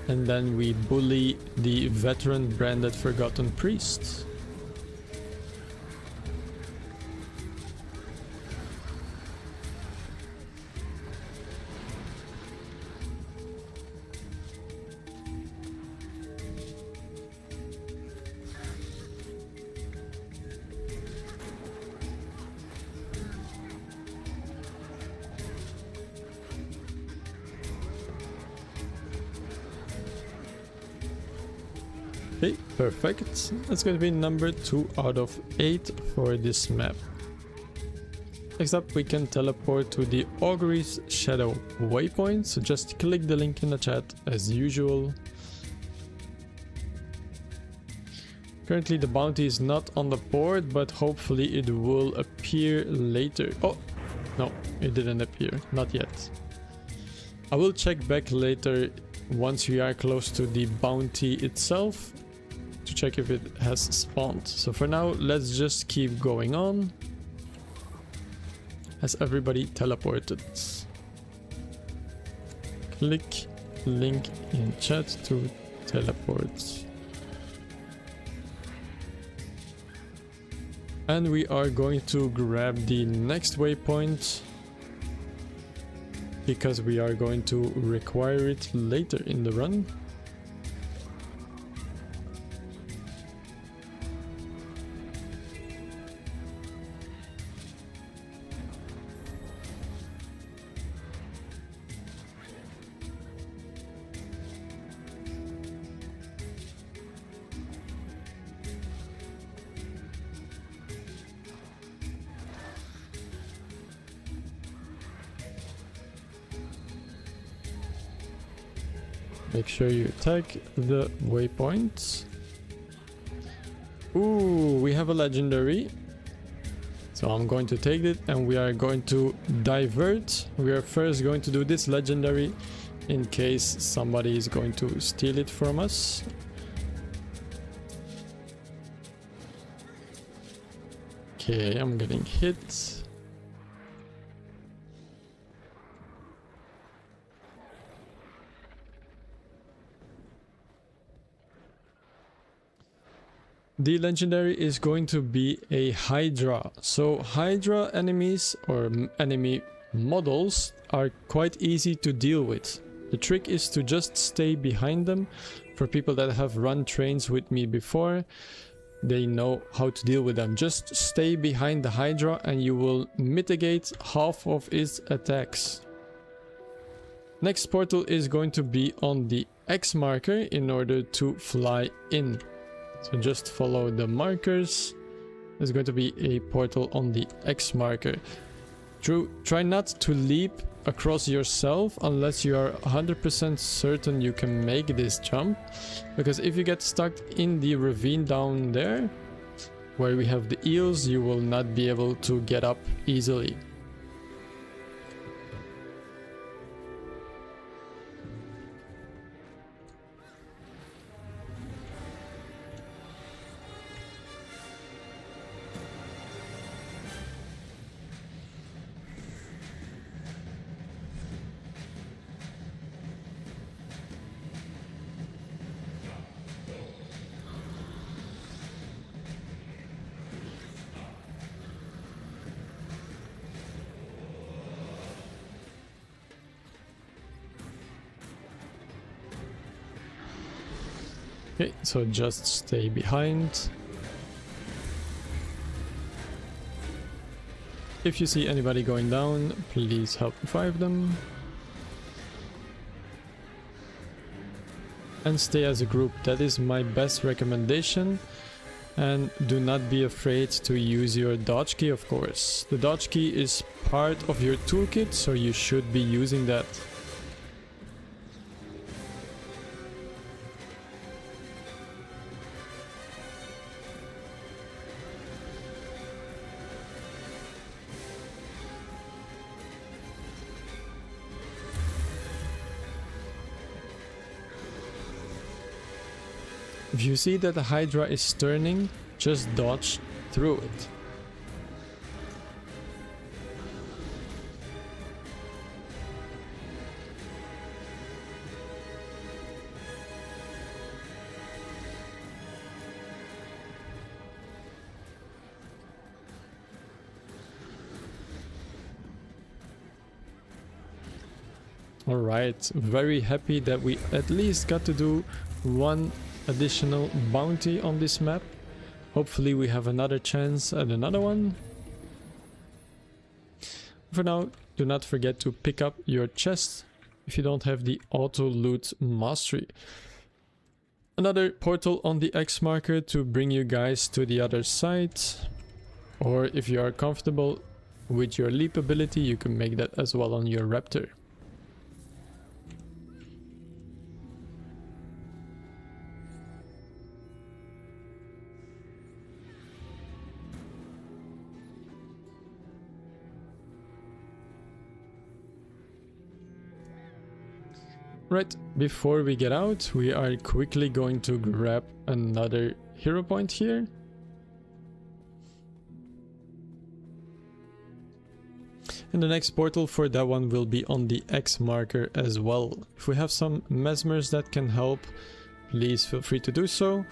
And then we bully the veteran branded Forgotten Priest. Okay, perfect. That's going to be number 2 out of 8 for this map. Next up, we can teleport to the Augury's Shadow waypoint, so just click the link in the chat as usual. Currently the bounty is not on the board, but hopefully it will appear later. Oh, no, it didn't appear, not yet. I will check back later once we are close to the bounty itself to check if it has spawned. So for now, let's just keep going on. Has everybody teleported? Click link in chat to teleport. And we are going to grab the next waypoint because we are going to require it later in the run. Make sure you tag the waypoints. Ooh, we have a legendary. So I'm going to take it and we are going to divert. We are first going to do this legendary in case somebody is going to steal it from us. Okay, I'm getting hit. The legendary is going to be a Hydra. So Hydra enemies or enemy models are quite easy to deal with. The trick is to just stay behind them. For people that have run trains with me before, they know how to deal with them. Just stay behind the Hydra and you will mitigate half of its attacks. Next portal is going to be on the X marker in order to fly in. So just follow the markers. There's going to be a portal on the X marker. Try not to leap across yourself unless you are 100% certain you can make this jump. Because if you get stuck in the ravine down there, where we have the eels, you will not be able to get up easily. Okay, so just stay behind. If you see anybody going down, please help revive them. And stay as a group, that is my best recommendation. And do not be afraid to use your dodge key, of course. The dodge key is part of your toolkit, so you should be using that. If you see that the Hydra is turning, just dodge through it. Alright, very happy that we at least got to do one additional bounty on this map. Hopefully we have another chance at another one. For now, do not forget to pick up your chest if you don't have the auto loot mastery. Another portal on the X marker to bring you guys to the other side. Or if you are comfortable with your leap ability, you can make that as well on your raptor. Right, before we get out, we are quickly going to grab another hero point here. And the next portal for that one will be on the X marker as well. If we have some mesmers that can help, please feel free to do so.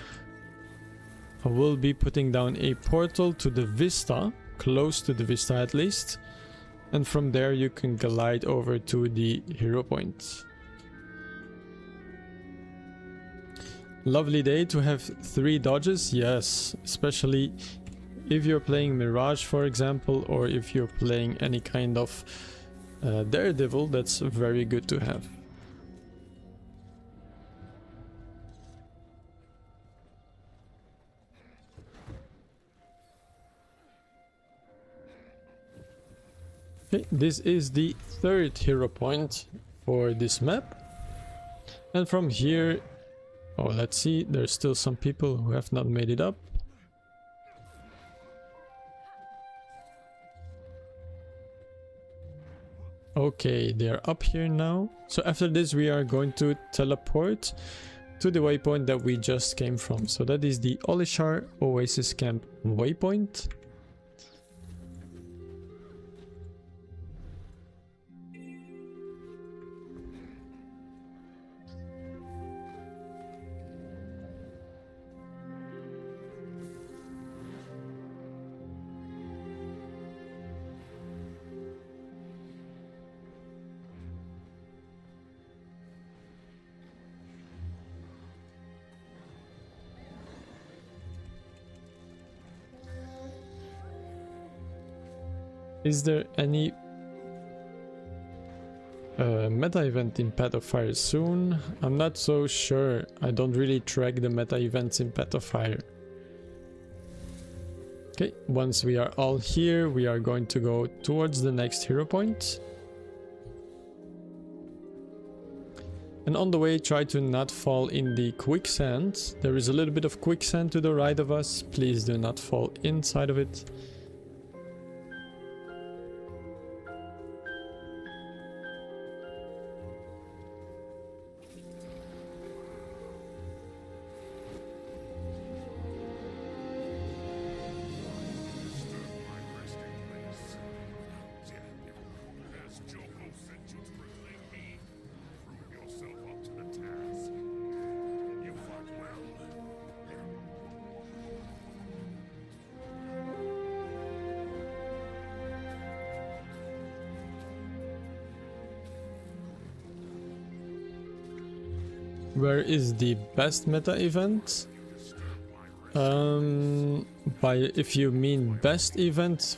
I will be putting down a portal to the Vista, close to the Vista at least. And from there you can glide over to the hero point. Lovely day to have 3 dodges, yes, especially if you're playing Mirage, for example, or if you're playing any kind of Daredevil, that's very good to have. Okay, this is the 3rd hero point for this map. And from here, oh, let's see, there's still some people who have not made it up. Okay, they're up here now. So after this we are going to teleport to the waypoint that we just came from. So that is the Olishar Oasis Camp waypoint. Is there any meta event in PoF Hero soon? I'm not so sure. I don't really track the meta events in PoF Hero. Okay, once we are all here, we are going to go towards the next hero point. And on the way, try to not fall in the quicksand. There is a little bit of quicksand to the right of us. Please do not fall inside of it. Where is the best meta event? If you mean best event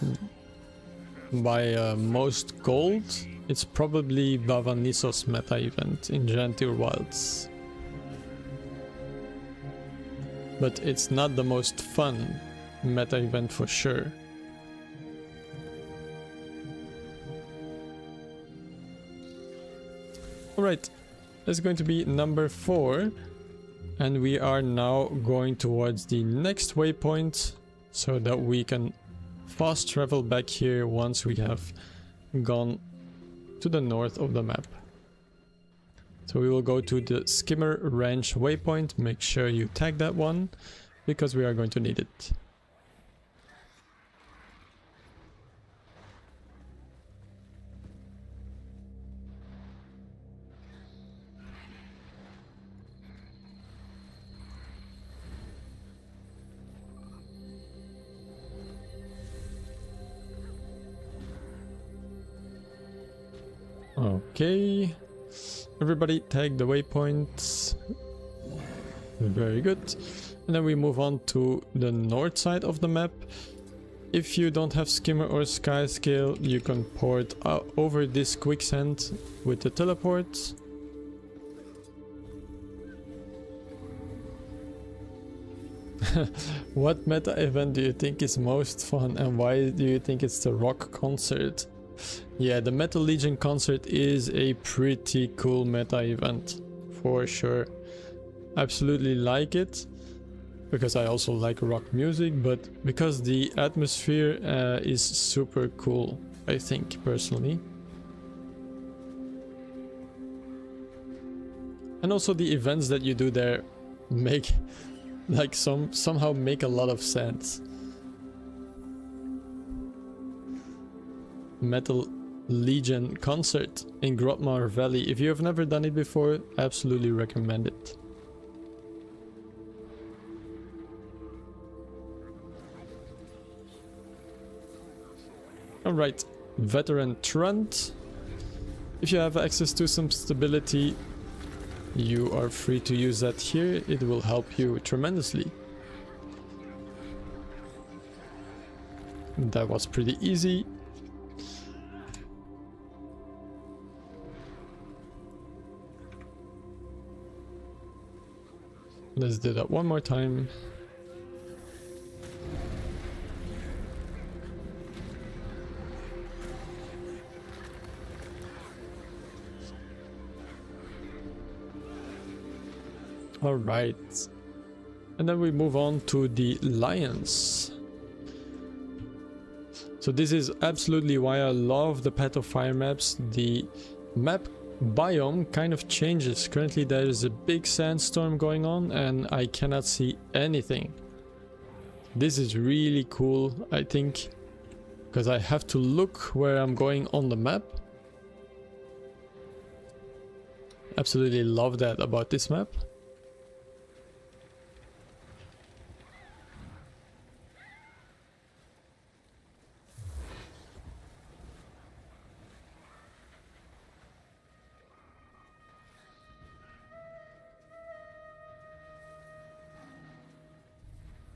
by most gold, it's probably Bavanissos meta event in Gentil Wilds. But it's not the most fun meta event for sure. Alright. That's going to be number 4, and we are now going towards the next waypoint so that we can fast travel back here once we have gone to the north of the map. So we will go to the Skimmer Ranch waypoint. Make sure you tag that one because we are going to need it. Okay, everybody tag the waypoints. Very good. And then we move on to the north side of the map. If you don't have skimmer or sky scale, you can port over this quicksand with the teleport. What meta event do you think is most fun, and why do you think it's the rock concert? Yeah, the Metal Legion concert is a pretty cool meta event, for sure. Absolutely like it, because I also like rock music, but because the atmosphere is super cool, I think, personally. And also the events that you do there make, like, somehow make a lot of sense. Metal Legion concert in Grotmar Valley. If you have never done it before, absolutely recommend it. Alright, Veteran Trent. If you have access to some stability, you are free to use that here. It will help you tremendously. That was pretty easy. Let's do that one more time. All right. And then we move on to the lions. So this is absolutely why I love the Path of Fire maps. The map biome kind of changes. Currently there is a big sandstorm going on and I cannot see anything. This is really cool, I think, because I have to look where I'm going on the map. Absolutely love that about this map.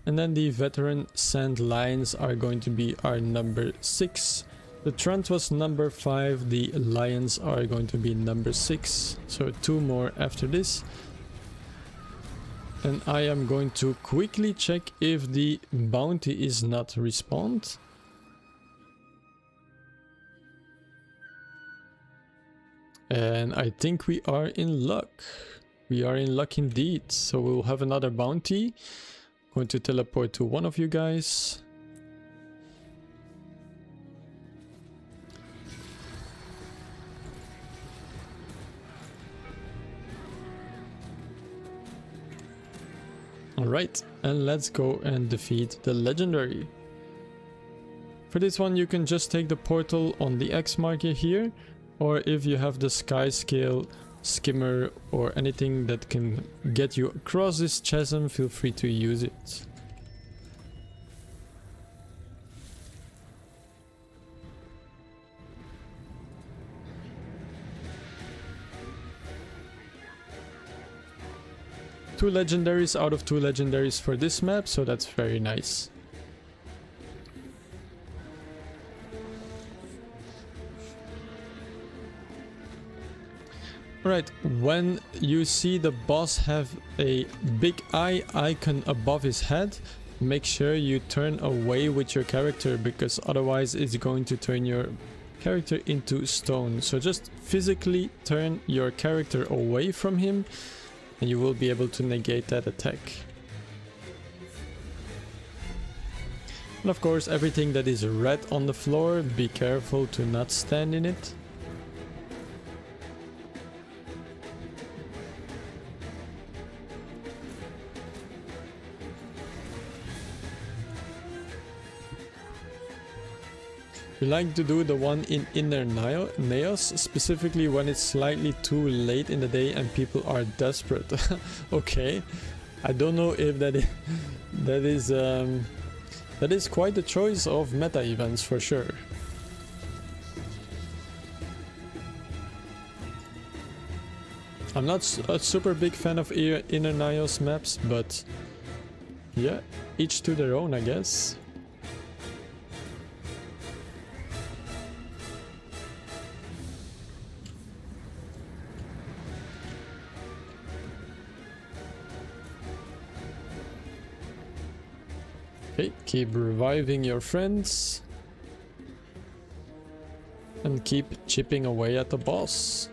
And then the veteran sand lions are going to be our number 6. The Trent was number 5, the lions are going to be number 6. So 2 more after this. And I am going to quickly check if the bounty is not respawned. And I think we are in luck. We are in luck indeed. So we'll have another bounty. Going to teleport to one of you guys. Alright, and let's go and defeat the legendary. For this one you can just take the portal on the X marker here, or if you have the sky scale skimmer or anything that can get you across this chasm, feel free to use it. Two legendaries out of 2 legendaries for this map, so that's very nice. Right, when you see the boss have a big eye icon above his head, make sure you turn away with your character, because otherwise it's going to turn your character into stone. So just physically turn your character away from him and you will be able to negate that attack. And of course, everything that is red on the floor, be careful to not stand in it. We like to do the one in Inner Naos, specifically when it's slightly too late in the day and people are desperate. Okay, I don't know if that is quite the choice of meta events for sure. I'm not a super big fan of Inner Naos maps, but yeah, each to their own, I guess. Okay, keep reviving your friends and keep chipping away at the boss.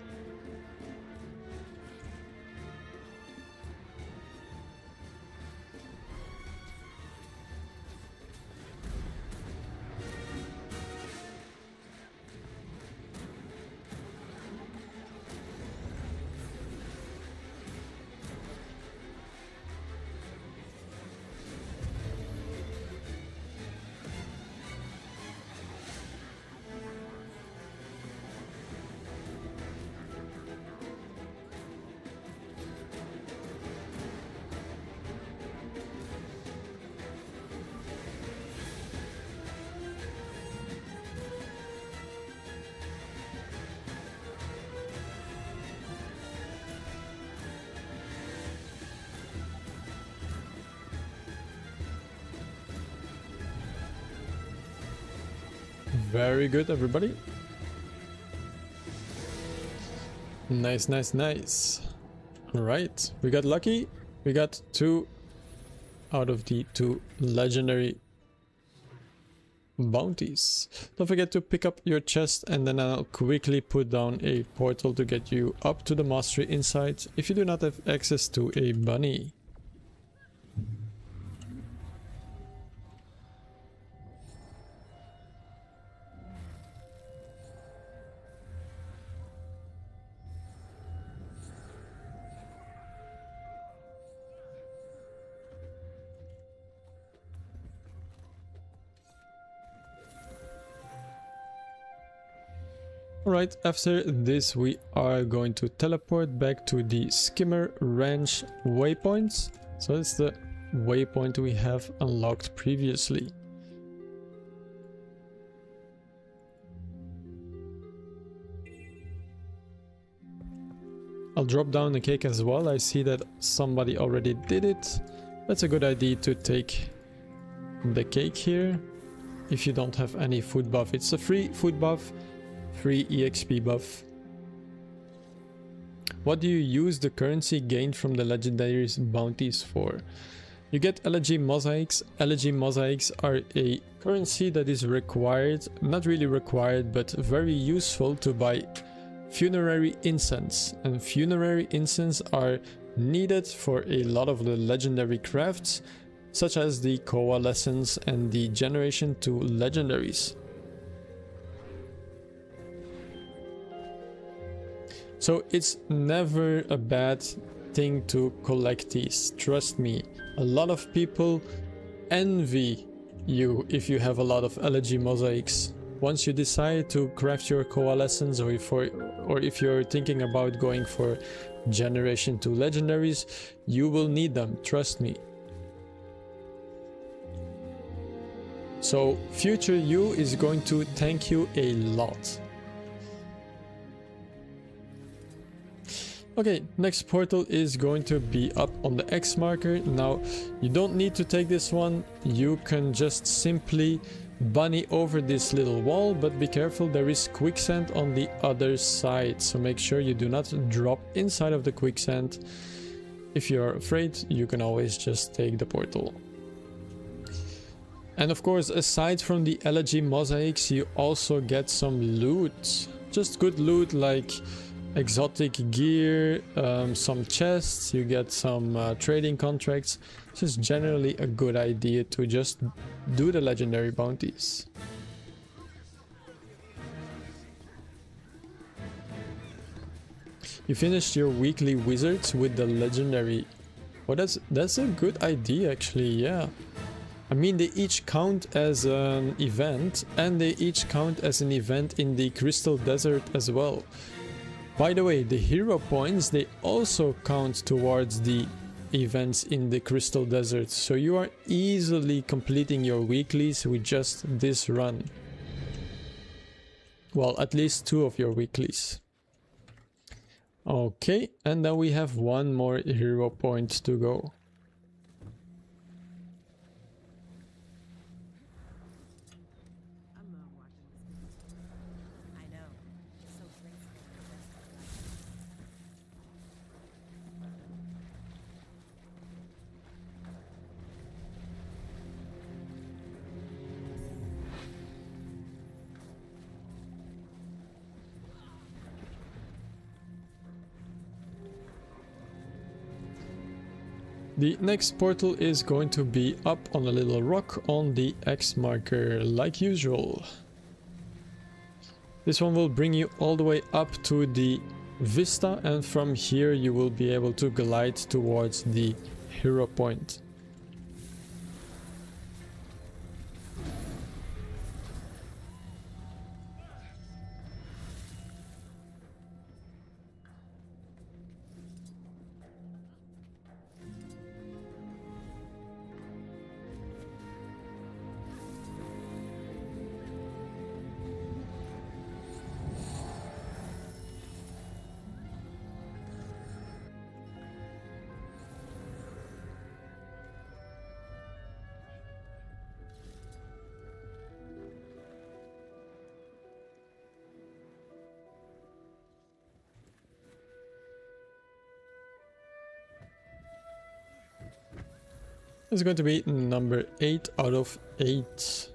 Very good, everybody. Nice, nice, nice. Alright, we got lucky. We got 2 out of the 2 legendary bounties. Don't forget to pick up your chest, and then I'll quickly put down a portal to get you up to the mastery inside if you do not have access to a bunny. Alright, after this we are going to teleport back to the Skimmer Ranch waypoint. So it's the waypoint we have unlocked previously. I'll drop down the cake as well. I see that somebody already did it. That's a good idea to take the cake here. If you don't have any food buff, it's a free food buff. Free EXP buff. What do you use the currency gained from the legendary bounties for? You get elegy mosaics. Elegy mosaics are a currency that is required, not really required, but very useful to buy funerary incense. And funerary incense are needed for a lot of the legendary crafts, such as the coalescence and the generation to legendaries. So it's never a bad thing to collect these, trust me. A lot of people envy you if you have a lot of elegy mosaics. Once you decide to craft your coalescence, or if you're thinking about going for generation to legendaries, you will need them, trust me. So future you is going to thank you a lot. Okay, next portal is going to be up on the X marker. Now, you don't need to take this one. You can just simply bunny over this little wall, but be careful, there is quicksand on the other side. So make sure you do not drop inside of the quicksand. If you're afraid, you can always just take the portal. And of course, aside from the elegy mosaics, you also get some loot. Just good loot like exotic gear, some chests, you get some trading contracts. It's just generally a good idea to just do the legendary bounties. You finished your weekly wizards with the legendary. Oh, that's a good idea actually, yeah. I mean, they each count as an event, and they each count as an event in the Crystal Desert as well. By the way, the hero points, they also count towards the events in the Crystal Desert, so you are easily completing your weeklies with just this run. Well, at least 2 of your weeklies. Okay, and then we have 1 more hero point to go. The next portal is going to be up on a little rock on the X marker, like usual. This one will bring you all the way up to the vista, and from here you will be able to glide towards the hero point. It's going to be number 8 out of 8.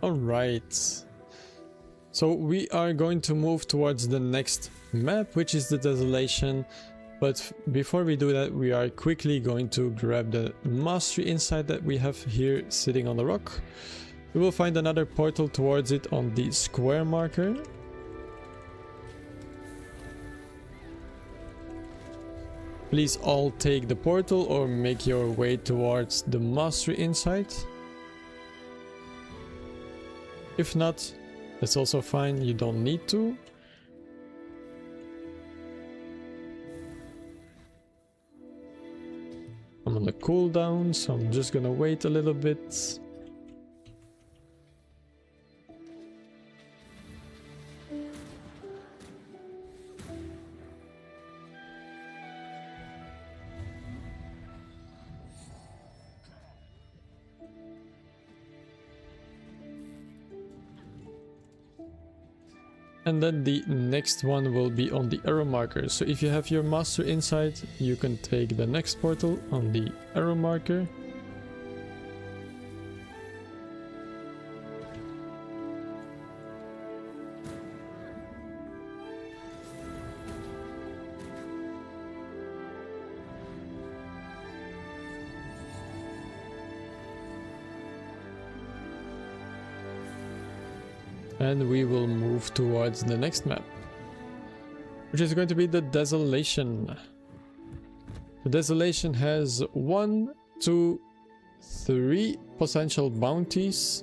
Alright. So we are going to move towards the next map, which is the Desolation. But before we do that, we are quickly going to grab the Mastery Insight that we have here sitting on the rock. We will find another portal towards it on the square marker. Please all take the portal or make your way towards the Mastery Insight. If not, that's also fine, you don't need to. I'm on the cooldown, so I'm just gonna wait a little bit. And then the next one will be on the arrow marker. So if you have your Master Insight, you can take the next portal on the arrow marker. And we will move towards the next map, which is going to be the Desolation. The Desolation has 1, 2, 3 potential bounties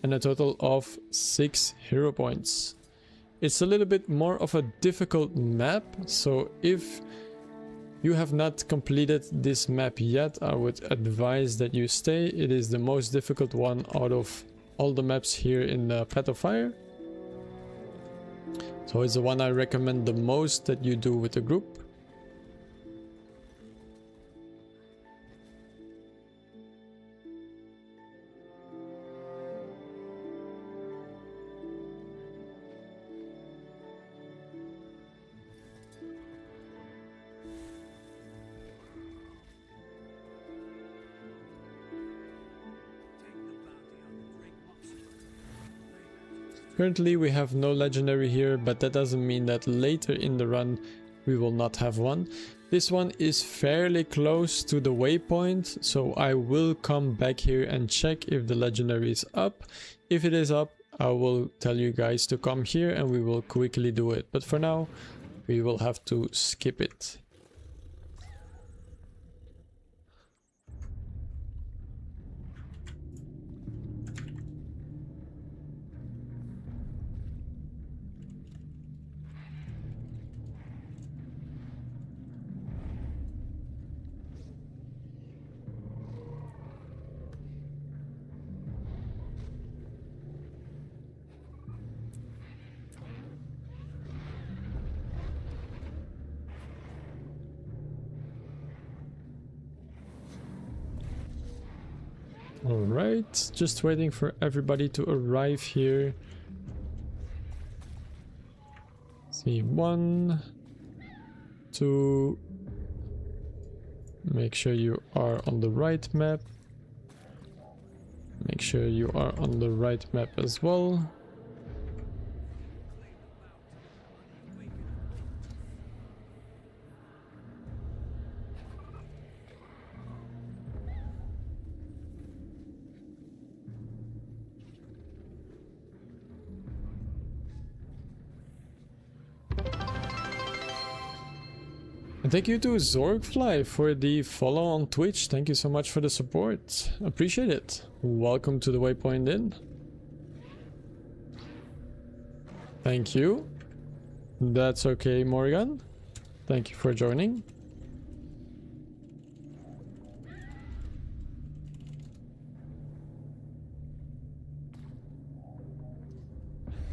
and a total of 6 hero points. It's a little bit more of a difficult map, so if you have not completed this map yet, I would advise that you stay. It is the most difficult one out of all the maps here in the Path of Fire. So it's the one I recommend the most that you do with the group. Currently we have no legendary here, but that doesn't mean that later in the run we will not have one. This one is fairly close to the waypoint, so I will come back here and check if the legendary is up. If it is up, I will tell you guys to come here and we will quickly do it. But for now, we will have to skip it. Alright, just waiting for everybody to arrive here. See, 1, 2. Make sure you are on the right map. Make sure you are on the right map as well. And thank you to Zorgfly for the follow on Twitch. Thank you so much for the support. Appreciate it. Welcome to the Waypoint Inn. Thank you. That's okay, Morgan. Thank you for joining.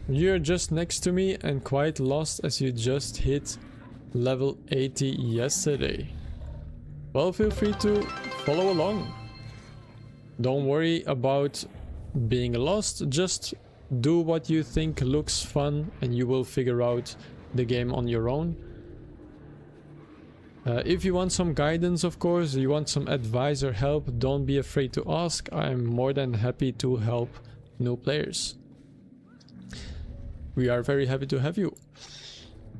You're just next to me and quite lost as you just hit level 80 yesterday. Well, feel free to follow along. Don't worry about being lost, just do what you think looks fun and you will figure out the game on your own. If you want some guidance, of course, you want some advice or help, don't be afraid to ask. I'm more than happy to help new players. We are very happy to have you.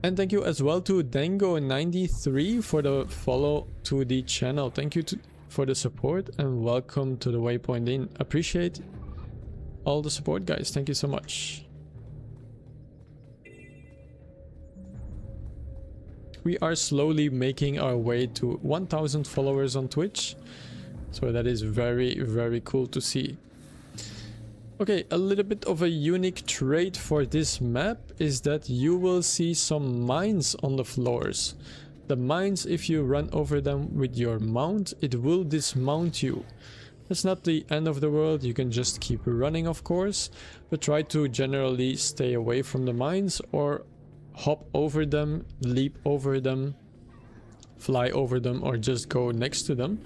And thank you as well to Dango93 for the follow to the channel. Thank you for the support and welcome to the Waypoint Inn. Appreciate all the support, guys. Thank you so much. We are slowly making our way to 1000 followers on Twitch. So that is very, very cool to see. Okay, a little bit of a unique trait for this map is that you will see some mines on the floors. The mines, if you run over them with your mount, it will dismount you. It's not the end of the world, you can just keep running, of course, but try to generally stay away from the mines or hop over them, leap over them, fly over them, or just go next to them.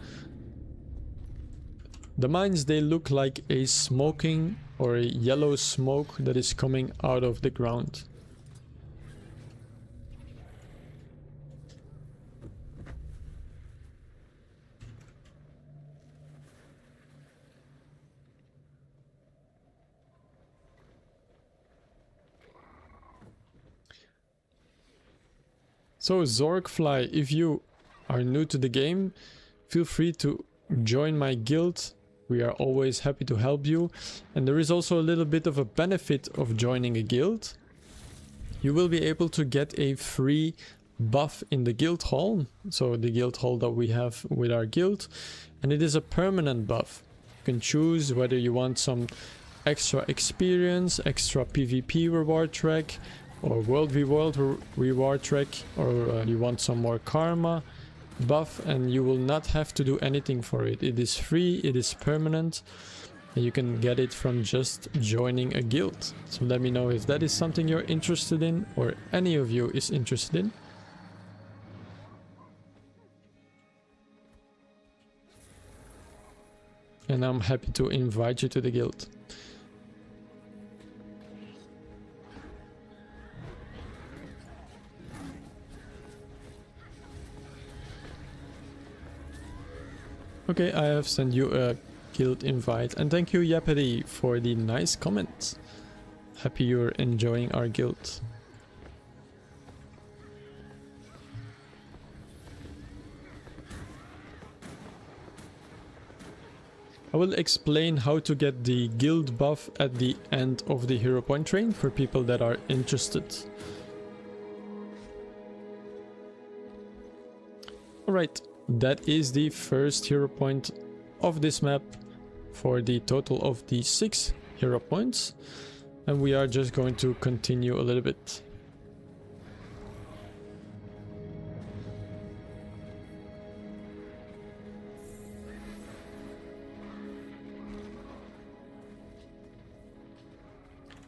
The mines, they look like a smoking or a yellow smoke that is coming out of the ground. So Zorgfly, if you are new to the game, feel free to join my guild. We are always happy to help you. And there is also a little bit of a benefit of joining a guild. You will be able to get a free buff in the guild hall. So the guild hall that we have with our guild. And it is a permanent buff. You can choose whether you want some extra experience, extra PvP reward track, or World v World reward track, or you want some more karma buff, and you will not have to do anything for it. It is free, it is permanent, and you can get it from just joining a guild. So let me know if that is something you're interested in, or any of you is interested in. And I'm happy to invite you to the guild. Okay, I have sent you a guild invite, and thank you Yapedi for the nice comments. Happy you're enjoying our guild. I will explain how to get the guild buff at the end of the Hero Point train for people that are interested. Alright. That is the first hero point of this map for the total of the 6 hero points, and we are just going to continue a little bit.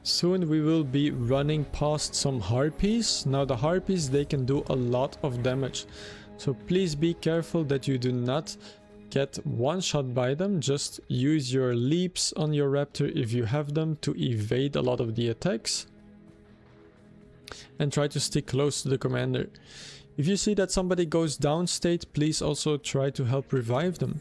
Soon we will be running past some harpies. Now the harpies, they can do a lot of damage. So please be careful that you do not get one shot by them. Just use your leaps on your raptor if you have them to evade a lot of the attacks. And try to stick close to the commander. If you see that somebody goes downstate, please also try to help revive them.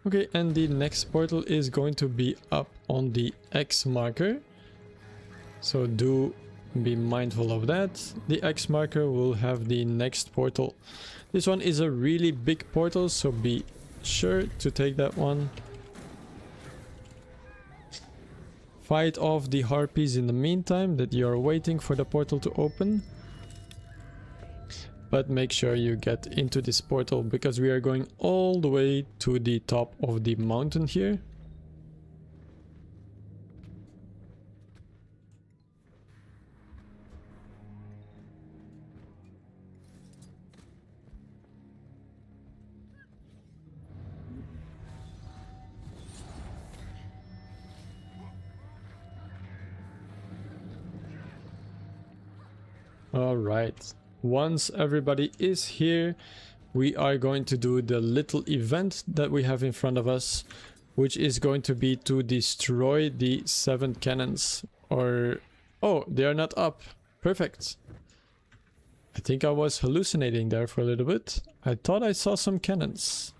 Okay, and the next portal is going to be up on the X marker. So do be mindful of that. The X marker will have the next portal. This one is a really big portal, so be sure to take that one. Fight off the harpies in the meantime that you are waiting for the portal to open. But make sure you get into this portal because we are going all the way to the top of the mountain here. All right. Once everybody is here, we are going to do the little event that we have in front of us, which is going to be to destroy the 7 cannons. Or... oh, they are not up. Perfect. I think I was hallucinating there for a little bit. I thought I saw some cannons.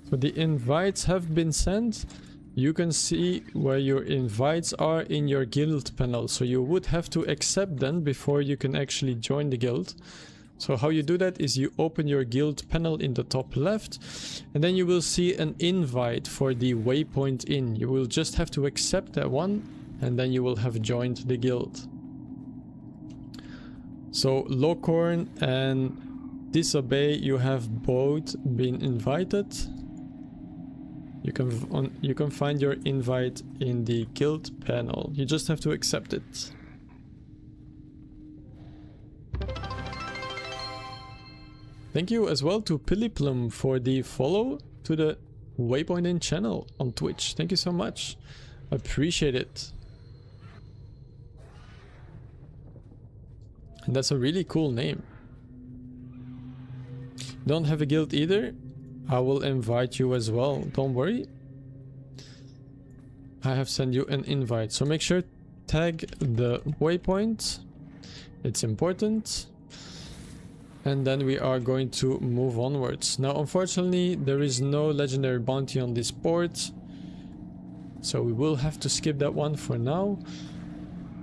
So the invites have been sent. You can see where your invites are in your guild panel. So you would have to accept them before you can actually join the guild. So how you do that is you open your guild panel in the top left, and then you will see an invite for the waypoint in. You will just have to accept that one, and then you will have joined the guild. So Locorn and Disobey, you have both been invited. You can find your invite in the guild panel. You just have to accept it. Thank you as well to Piliplum for the follow to the Waypoint In channel on Twitch. Thank you so much. Appreciate it. And that's a really cool name. Don't have a guild either? I will invite you as well, don't worry. I have sent you an invite, so make sure tag the waypoint. It's important. And then we are going to move onwards. Now, unfortunately, there is no legendary bounty on this port, so we will have to skip that one for now.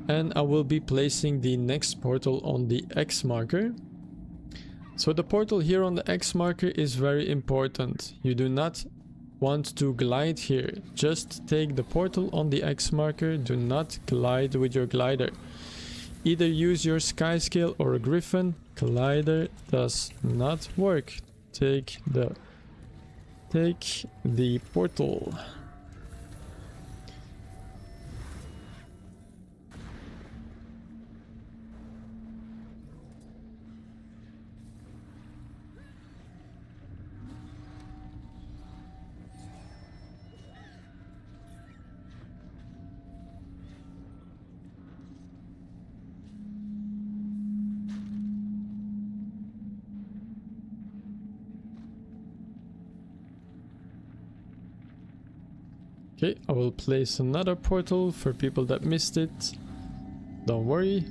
And I will be placing the next portal on the X marker. So the portal here on the X marker is very important. You do not want to glide here. Just take the portal on the X marker. Do not glide with your glider. Either use your sky scale or a griffin. Glider does not work. Take the portal. Okay, I will place another portal for people that missed it. Don't worry.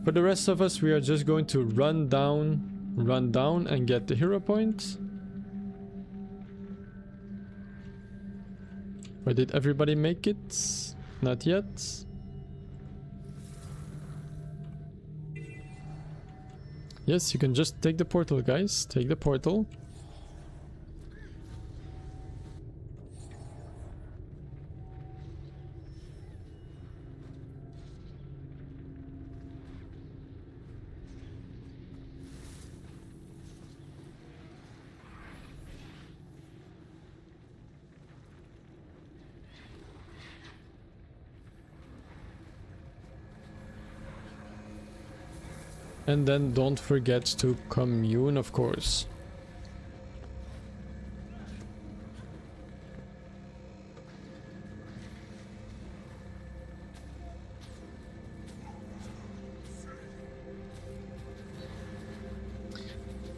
For the rest of us, we are just going to run down and get the hero point. Or did everybody make it? Not yet. Yes, you can just take the portal, guys. Take the portal. And then don't forget to commune, of course.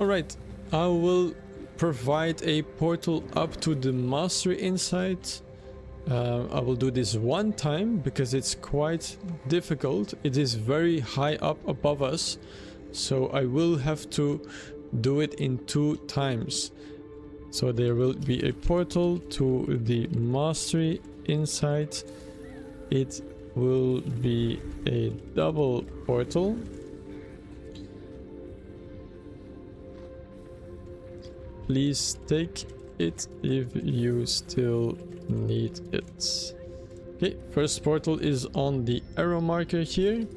Alright, I will provide a portal up to the mastery insight. I will do this one time because it's quite difficult. It is very high up above us, so I will have to do it in 2 times. So there will be a portal to the mastery insight. It will be a double portal. Please take it if you still need it. Okay, first portal is on the arrow marker here.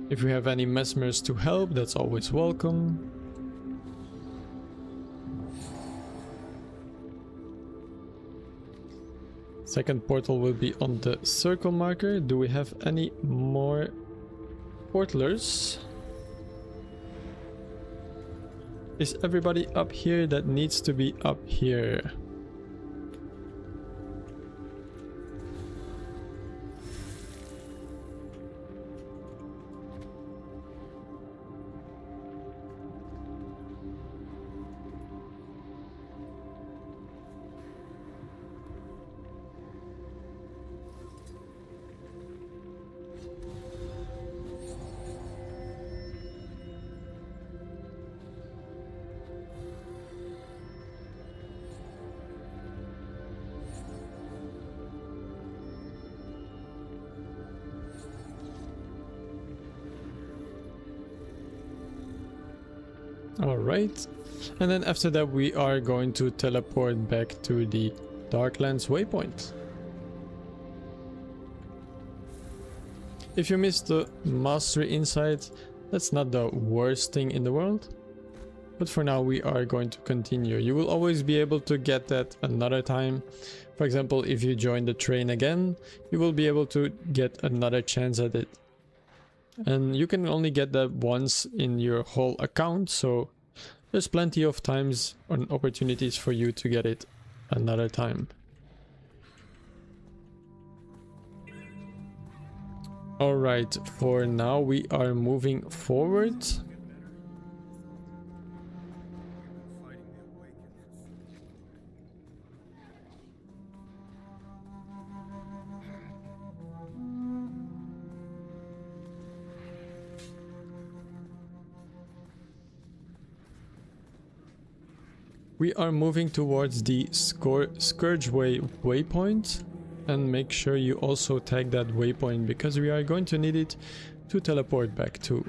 If we have any mesmers to help, that's always welcome. Second portal will be on the circle marker. Do we have any more portalers? Is everybody up here that needs to be up here? Alright, and then after that we are going to teleport back to the Darklands waypoint. If you missed the Mastery Insight, that's not the worst thing in the world. But for now we are going to continue. You will always be able to get that another time. For example, if you join the train again, you will be able to get another chance at it. And you can only get that once in your whole account, so there's plenty of times and opportunities for you to get it another time. Alright, for now we are moving forward. We are moving towards the Scourgeway waypoint, and make sure you also tag that waypoint because we are going to need it to teleport back to.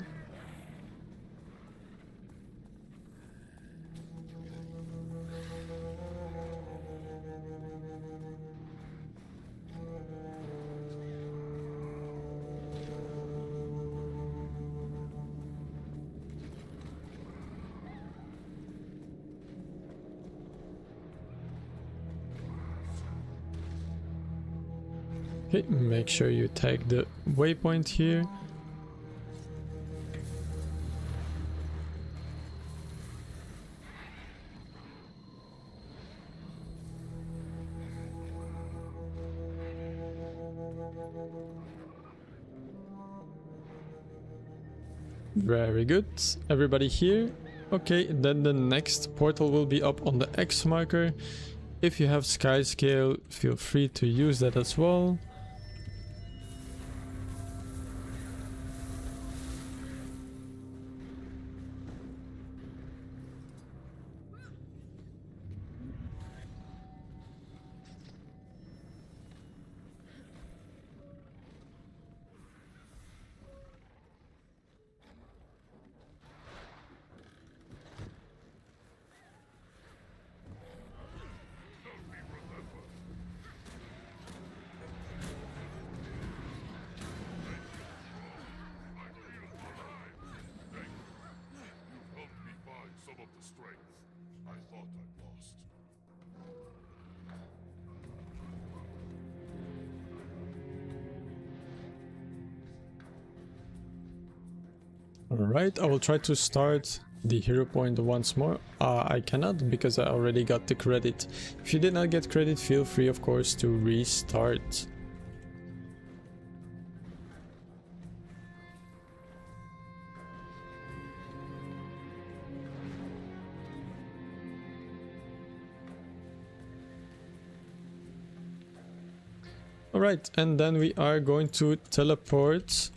Okay, make sure you tag the waypoint here. Very good. Everybody here? Okay, then the next portal will be up on the X marker. If you have sky scale, feel free to use that as well. Alright, I will try to start the hero point once more. I cannot because I already got the credit. If you did not get credit, feel free of course to restart. Alright, and then we are going to teleport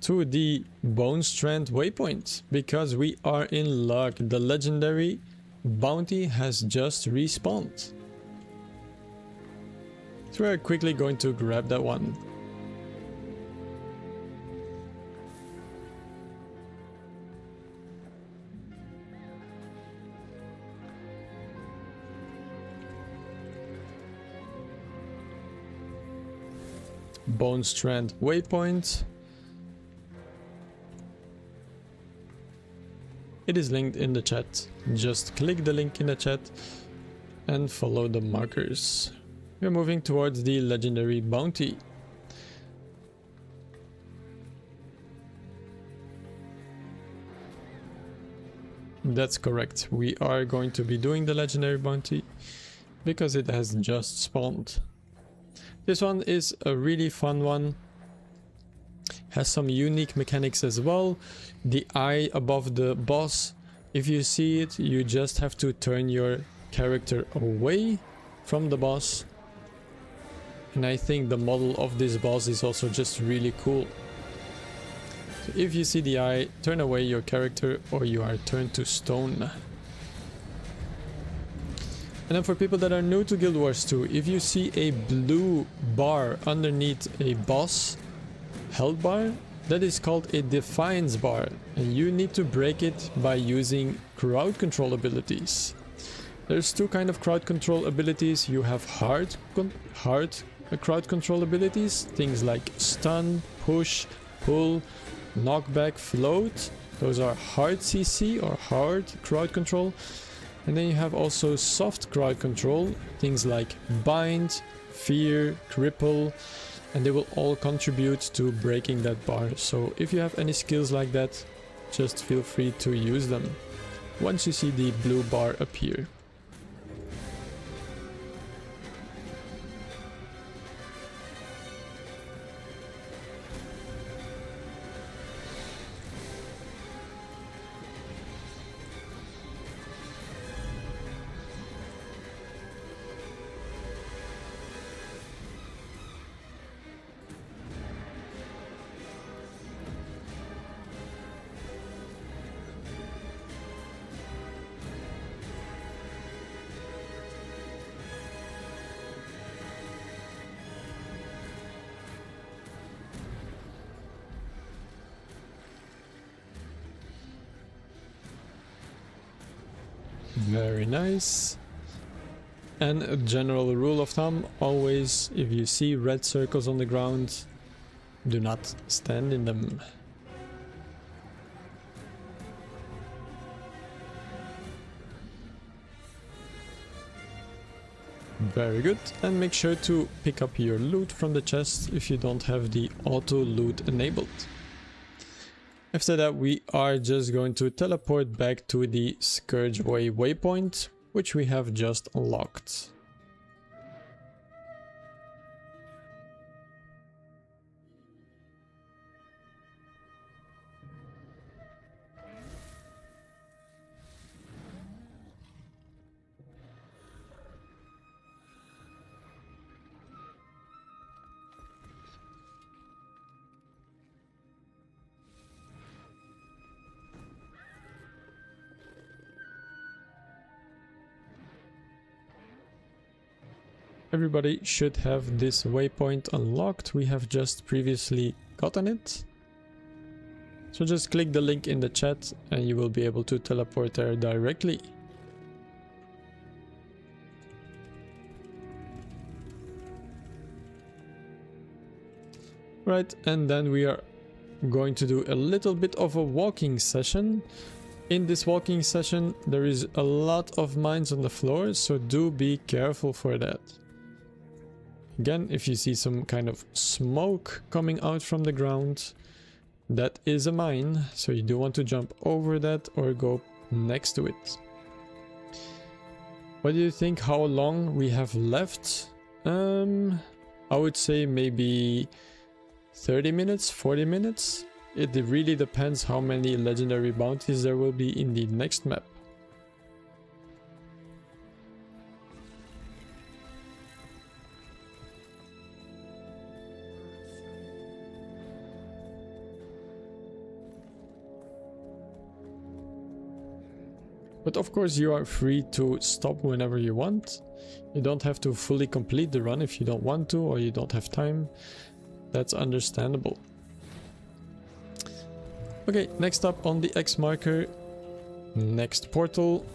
to the Bone Strand waypoint because we are in luck. The legendary bounty has just respawned. So we are quickly going to grab that one. Bone Strand waypoint. it is linked in the chat. Just click the link in the chat and follow the markers. We're moving towards the legendary bounty. That's correct. We are going to be doing the legendary bounty because it has just spawned. This one is a really fun one. Has some unique mechanics as well. The eye above the boss, if you see it, you just have to turn your character away from the boss. And I think the model of this boss is also just really cool. So if you see the eye, turn away your character or you are turned to stone. And then for people that are new to Guild Wars 2, if you see a blue bar underneath a boss health bar, that is called a Defiance bar, and you need to break it by using crowd control abilities. There's two kind of crowd control abilities. You have hard crowd control abilities, things like stun, push, pull, knockback, float. Those are hard CC or hard crowd control. And then you have also soft crowd control, things like bind, fear, cripple, and they will all contribute to breaking that bar. So if you have any skills like that, just feel free to use them once you see the blue bar appear. Very nice. And a general rule of thumb, always if you see red circles on the ground, do not stand in them. Very good, and make sure to pick up your loot from the chest if you don't have the auto loot enabled. After that, we are just going to teleport back to the sqjoin waypoint, which we have just unlocked. Everybody should have this waypoint unlocked. We have just previously gotten it. So just click the link in the chat and you will be able to teleport there directly. Right, and then we are going to do a little bit of a walking session. In this walking session, there is a lot of mines on the floor, so do be careful for that. Again, if you see some kind of smoke coming out from the ground, that is a mine, so you do want to jump over that or go next to it. What do you think how long we have left? I would say maybe 30 minutes, 40 minutes. It really depends how many legendary bounties there will be in the next map. But of course you are free to stop whenever you want. You don't have to fully complete the run if you don't want to or you don't have time. That's understandable. Okay, next up on the X marker, next portal.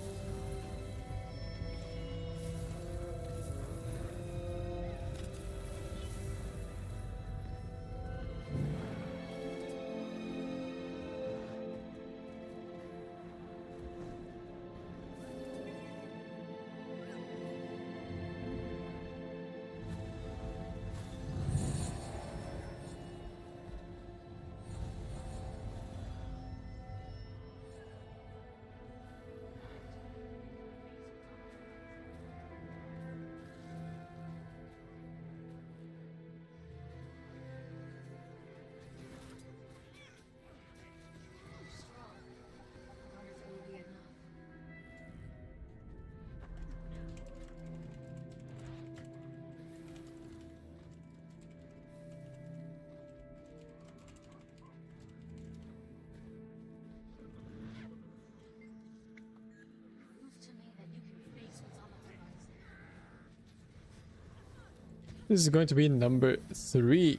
This is going to be number 3.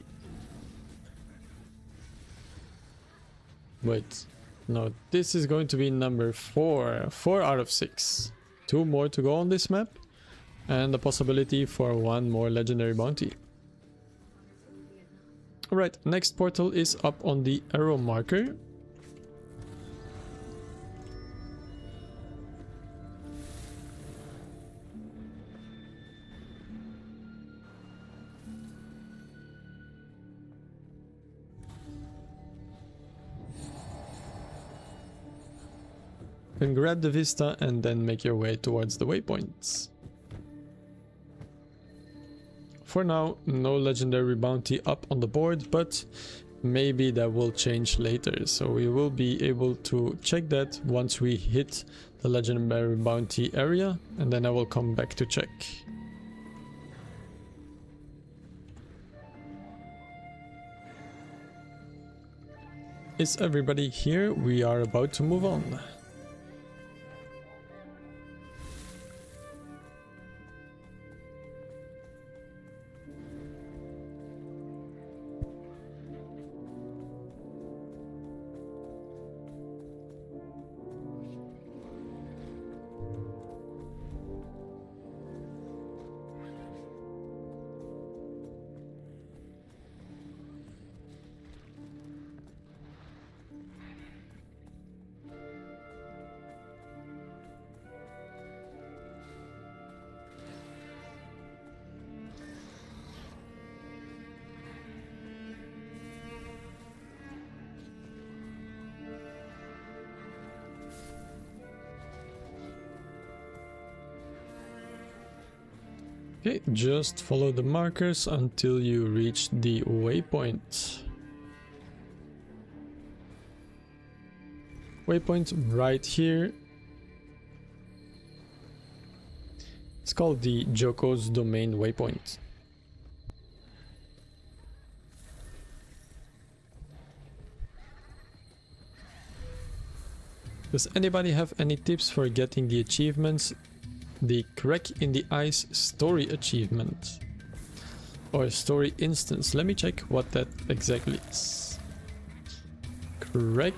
Wait, no, this is going to be number 4. 4 out of 6. 2 more to go on this map, and the possibility for 1 more legendary bounty. Alright, next portal is up on the arrow marker. You can grab the vista and then make your way towards the waypoints. For now, no legendary bounty up on the board, but maybe that will change later. So we will be able to check that once we hit the legendary bounty area, and then I will come back to check. Is everybody here? We are about to move on. Okay, just follow the markers until you reach the waypoint. Waypoint right here. It's called the Joko's Domain waypoint. Does anybody have any tips for getting the achievements? The Crack in the Ice story achievement or story instance. Let me check what that exactly is. Crack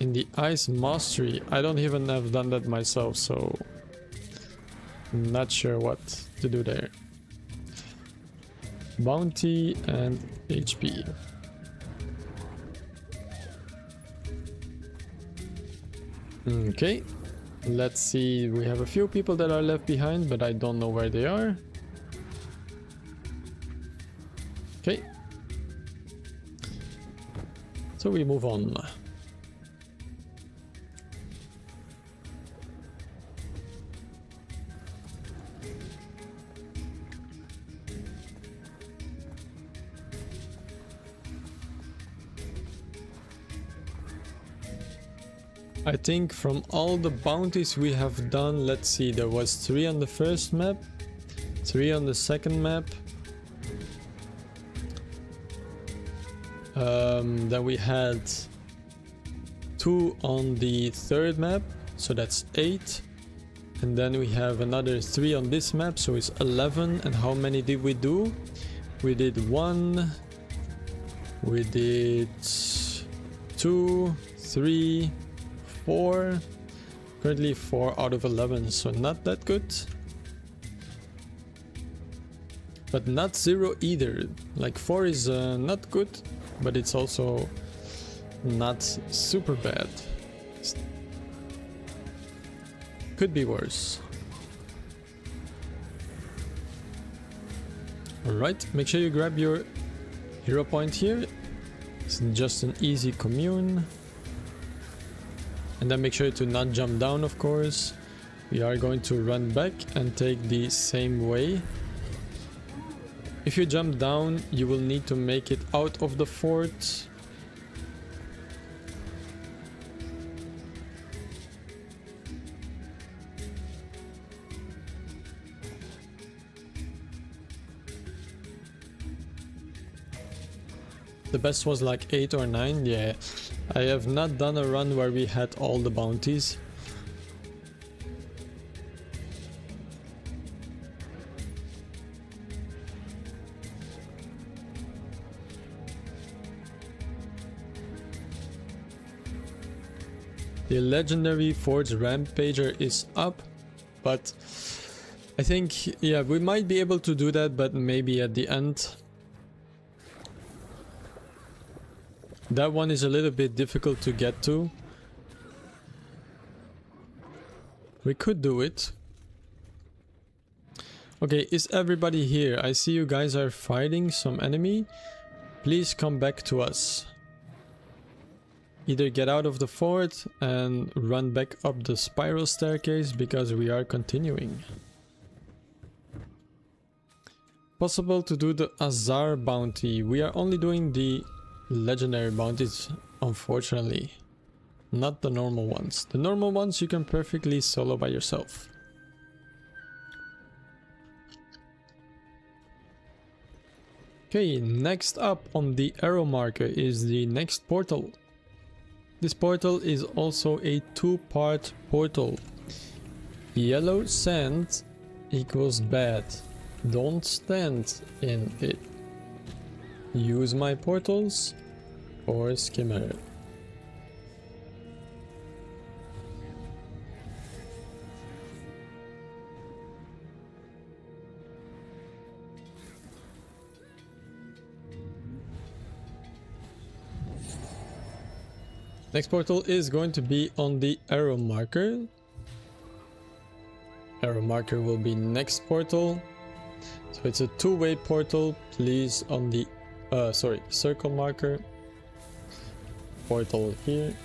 in the Ice mastery. I don't even have done that myself, so I'm not sure what to do there. Bounty and HP. Okay, let's see. We have a few people that are left behind, but I don't know where they are. Okay, so we move on. I think from all the bounties we have done, let's see, there was 3 on the first map, 3 on the second map. Then we had 2 on the third map, so that's 8. And then we have another 3 on this map, so it's 11. And how many did we do? We did 1, we did 2, 3, 4, currently 4 out of 11, so not that good. But not 0 either. Like 4 is not good, but it's also not super bad. Could be worse. Alright, make sure you grab your hero point here. It's just an easy commune. And then make sure to not jump down, of course. We are going to run back and take the same way. If you jump down, you will need to make it out of the fort. The best was like 8 or 9, yeah. I have not done a run where we had all the bounties. The legendary Forge Rampager is up, but I think, yeah, we might be able to do that, but maybe at the end. That one is a little bit difficult to get to. We could do it. Okay, is everybody here? I see you guys are fighting some enemy. Please come back to us. Either get out of the fort and run back up the spiral staircase because we are continuing. Possible to do the Azar bounty. We are only doing the legendary bounties, unfortunately. Not the normal ones. The normal ones you can perfectly solo by yourself. Okay, next up on the arrow marker is the next portal. This portal is also a two-part portal. Yellow sand equals bad. Don't stand in it. Use my portals or skimmer. Next portal is going to be on the arrow marker. Arrow marker will be next portal. So it's a two-way portal. Please on the circle marker. Portal here.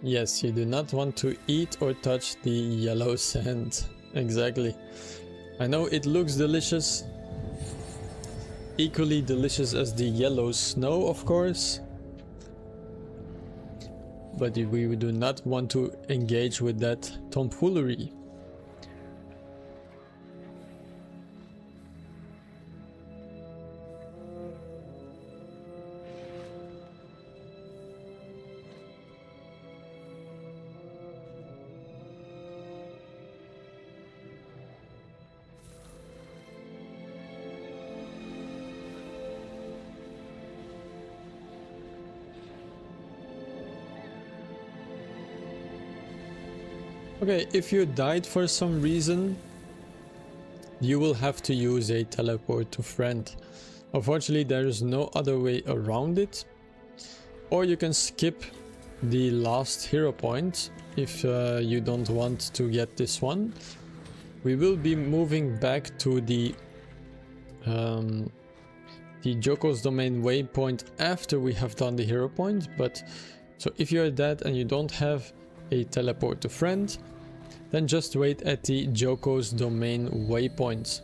Yes, you do not want to eat or touch the yellow sand. Exactly. I know it looks delicious, equally delicious as the yellow snow, of course, but we do not want to engage with that tomfoolery. Okay, if you died for some reason, you will have to use a teleport to friend. Unfortunately, there is no other way around it. Or you can skip the last hero point if you don't want to get this one. We will be moving back to the Joko's domain waypoint after we have done the hero point. But so if you're dead and you don't have a teleport to friend, then just wait at the Joko's domain waypoint.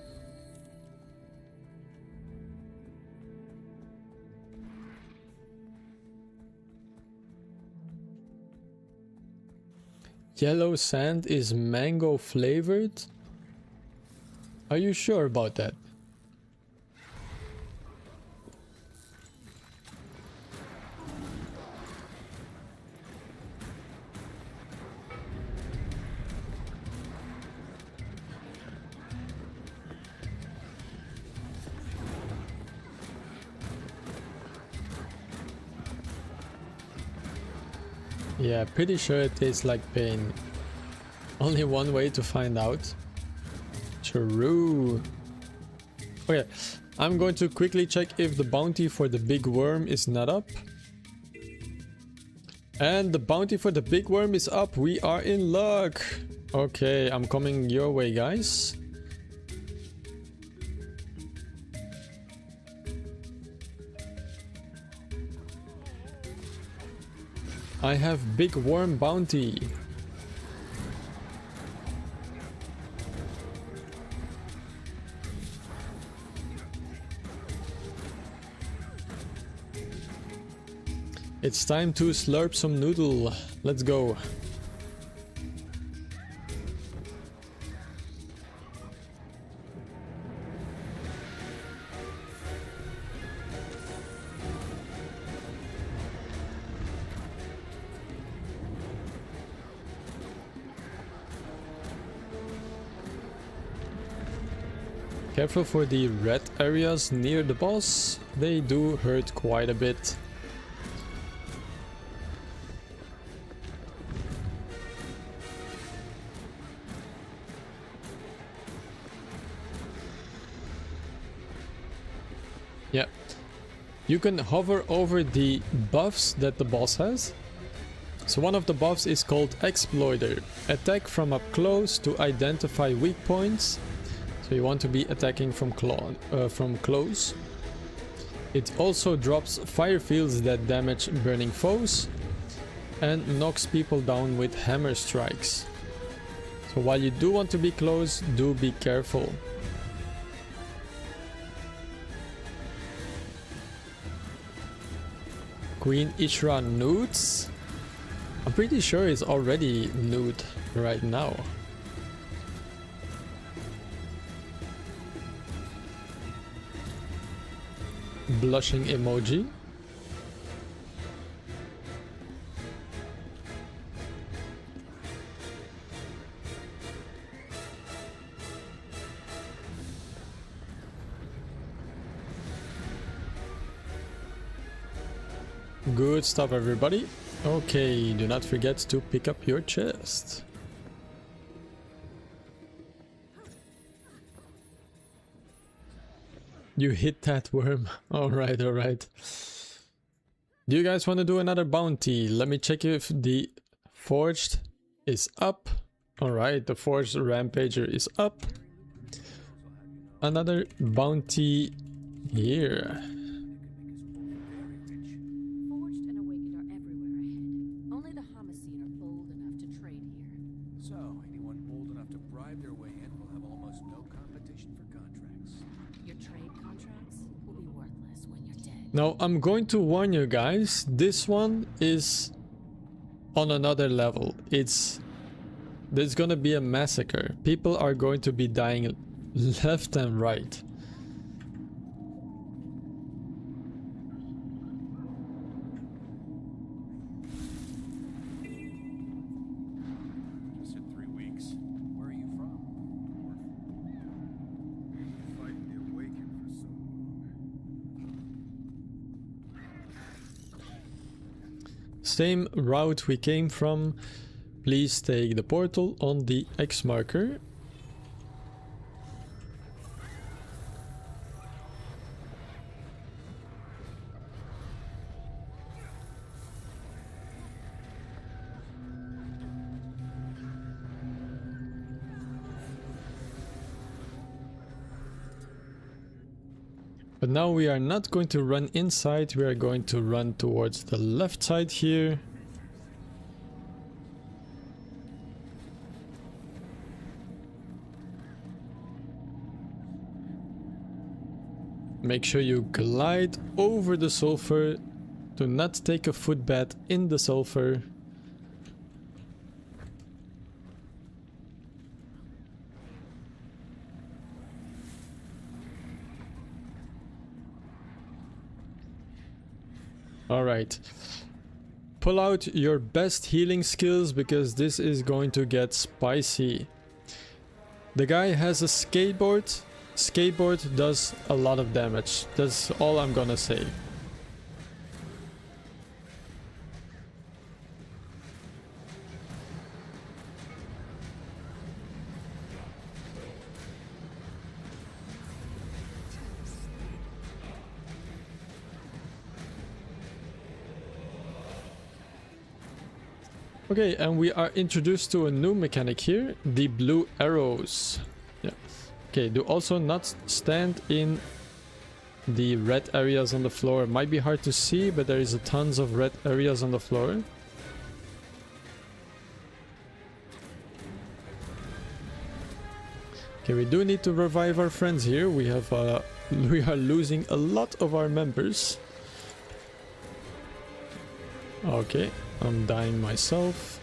Yellow sand is mango flavored? Are you sure about that? Yeah, pretty sure it tastes like pain. Only one way to find out. True. Okay, I'm going to quickly check if the bounty for the big worm is not up. And the bounty for the big worm is up. We are in luck. Okay, I'm coming your way, guys. I have big worm bounty. It's time to slurp some noodle. Let's go. Careful for the red areas near the boss. They do hurt quite a bit. Yeah. You can hover over the buffs that the boss has. So one of the buffs is called Exploiter. Attack from up close to identify weak points. So you want to be attacking from close. It also drops fire fields that damage burning foes and knocks people down with hammer strikes. So while you do want to be close, do be careful. Queen Ishra nudes? I'm pretty sure it's already nude right now. Blushing emoji. Good stuff, everybody. Okay, do not forget to pick up your chest. You hit that worm. Alright, alright. Do you guys want to do another bounty? Let me check if the forged is up. Alright, the forged rampager is up. Another bounty here. Now, I'm going to warn you guys, this one is on another level. There's gonna be a massacre. People are going to be dying left and right. Same route we came from. Please take the portal on the X marker. But now we are not going to run inside, we are going to run towards the left side here. Make sure you glide over the sulfur. Do not take a footbath in the sulfur. Alright, pull out your best healing skills because this is going to get spicy. The guy has a skateboard. Skateboard does a lot of damage. That's all I'm gonna say. Okay, and we are introduced to a new mechanic here, the blue arrows. Yeah. Okay, do also not stand in the red areas on the floor. It might be hard to see, but there is a tons of red areas on the floor. Okay, we do need to revive our friends here. We have we are losing a lot of our members. Okay, I'm dying myself.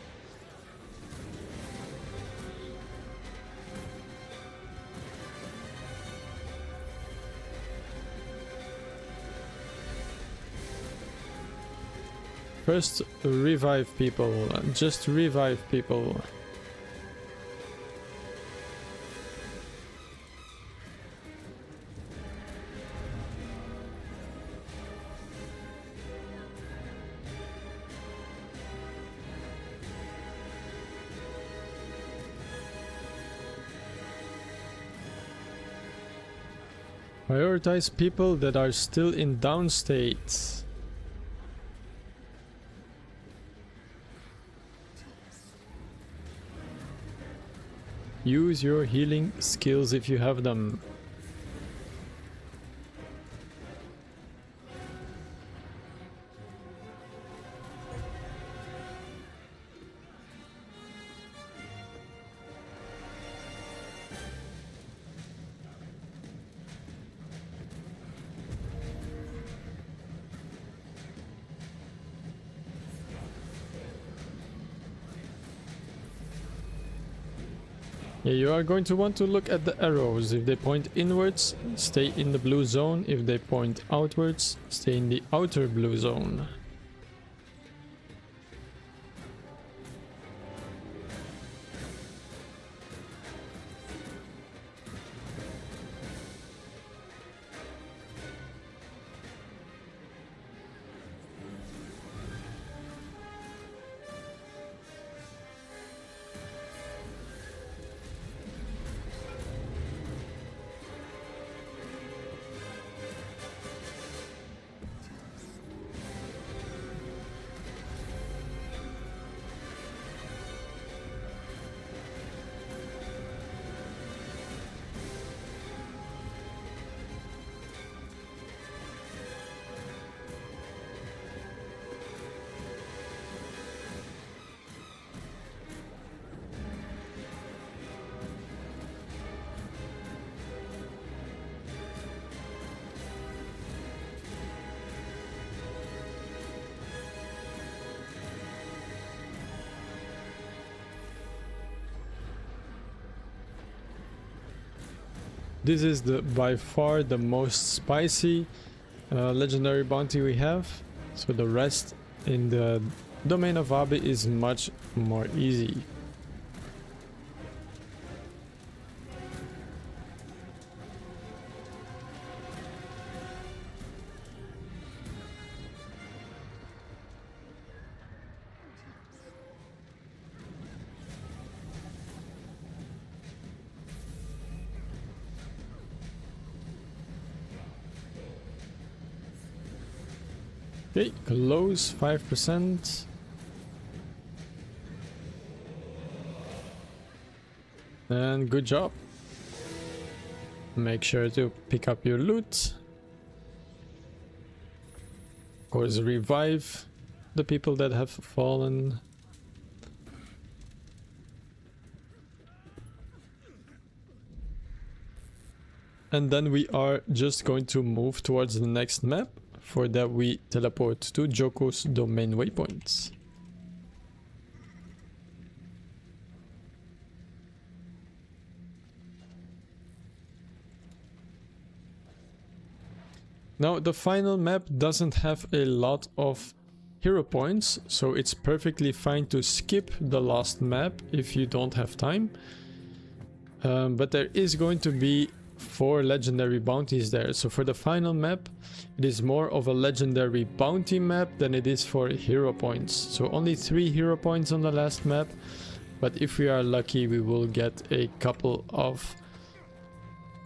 First, revive people. Just revive people. Prioritize people that are still in down state. Use your healing skills if you have them. Yeah, you are going to want to look at the arrows. If they point inwards, stay in the blue zone. If they point outwards, stay in the outer blue zone. This is by far the most spicy legendary bounty we have. So the rest in the domain of Abe is much more easy. Okay, close 5%. And good job. Make sure to pick up your loot. Of course, revive the people that have fallen. And then we are just going to move towards the next map. For that we teleport to Joko's domain waypoints. Now the final map doesn't have a lot of hero points, so it's perfectly fine to skip the last map if you don't have time. But there is going to be 4 legendary bounties there. So for the final map, it is more of a legendary bounty map than it is for hero points. So only 3 hero points on the last map, but if we are lucky we will get a couple of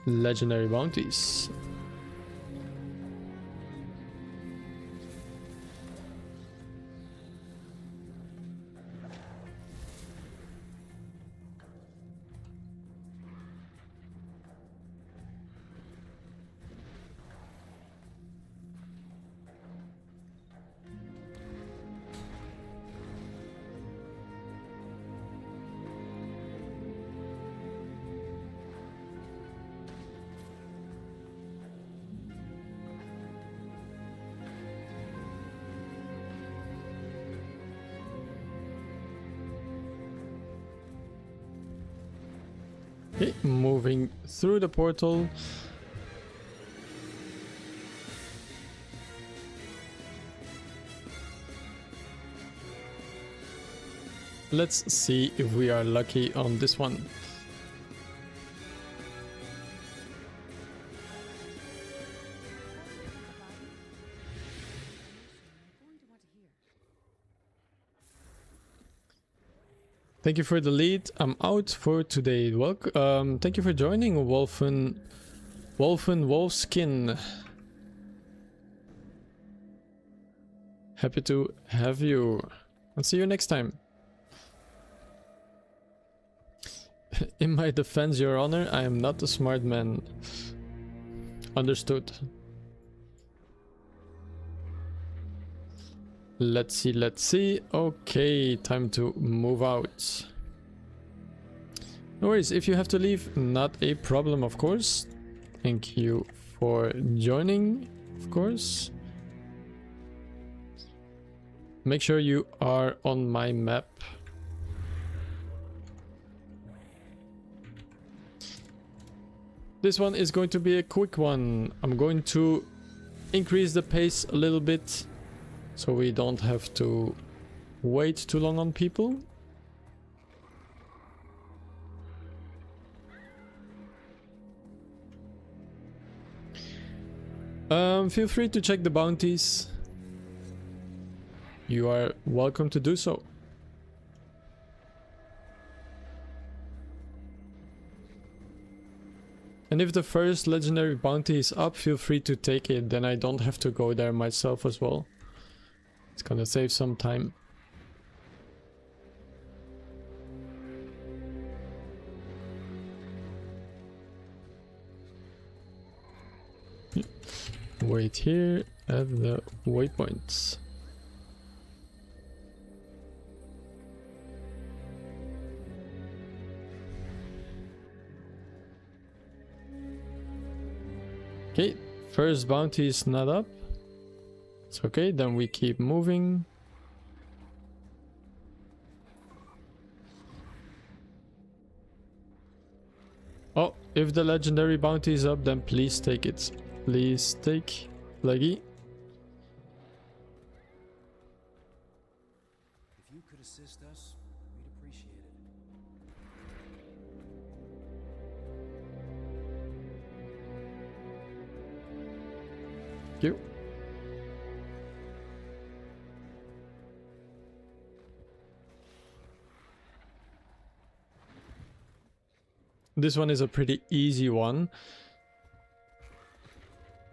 legendary bounties. Okay, moving through the portal. Let's see if we are lucky on this one. Thank you for the lead. I'm out for today. Welcome. Thank you for joining, Wolfen Wolfen Wolfskin. Happy to have you. I'll see you next time. In my defense, Your Honor, I am not a smart man. Understood. Let's see, let's see. Okay, time to move out. No worries, if you have to leave, not a problem, of course. Thank you for joining, of course. Make sure you are on my map. This one is going to be a quick one. I'm going to increase the pace a little bit so we don't have to wait too long on people. Feel free to check the bounties. You are welcome to do so. And if the first legendary bounty is up, feel free to take it, then I don't have to go there myself as well. It's gonna save some time. Wait here at the waypoints. Okay, first bounty is not up. It's okay, then we keep moving. Oh, if the legendary bounty is up, then please take it. Please take Leggy. If you could assist us, we'd appreciate it. Thank you. This one is a pretty easy one.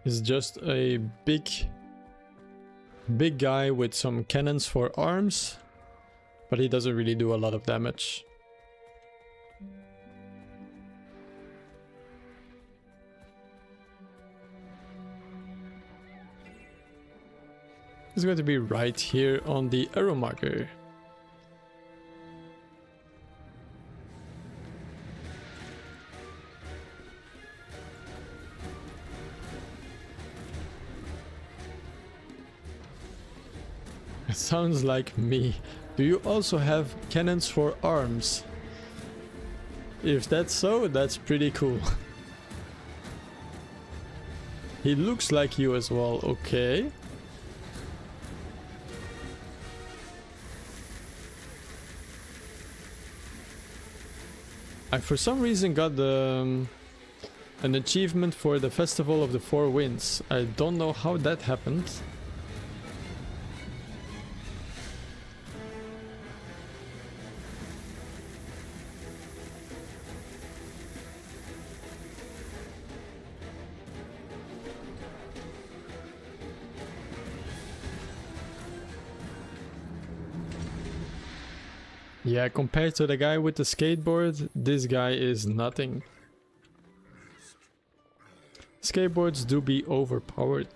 It's just a big guy with some cannons for arms, but he doesn't really do a lot of damage. It's going to be right here on the arrow marker. It sounds like me. Do you also have cannons for arms? If that's so, that's pretty cool. He looks like you as well, okay. I for some reason got an achievement for the Festival of the Four Winds. I don't know how that happened. Yeah, compared to the guy with the skateboard, this guy is nothing. Skateboards do be overpowered.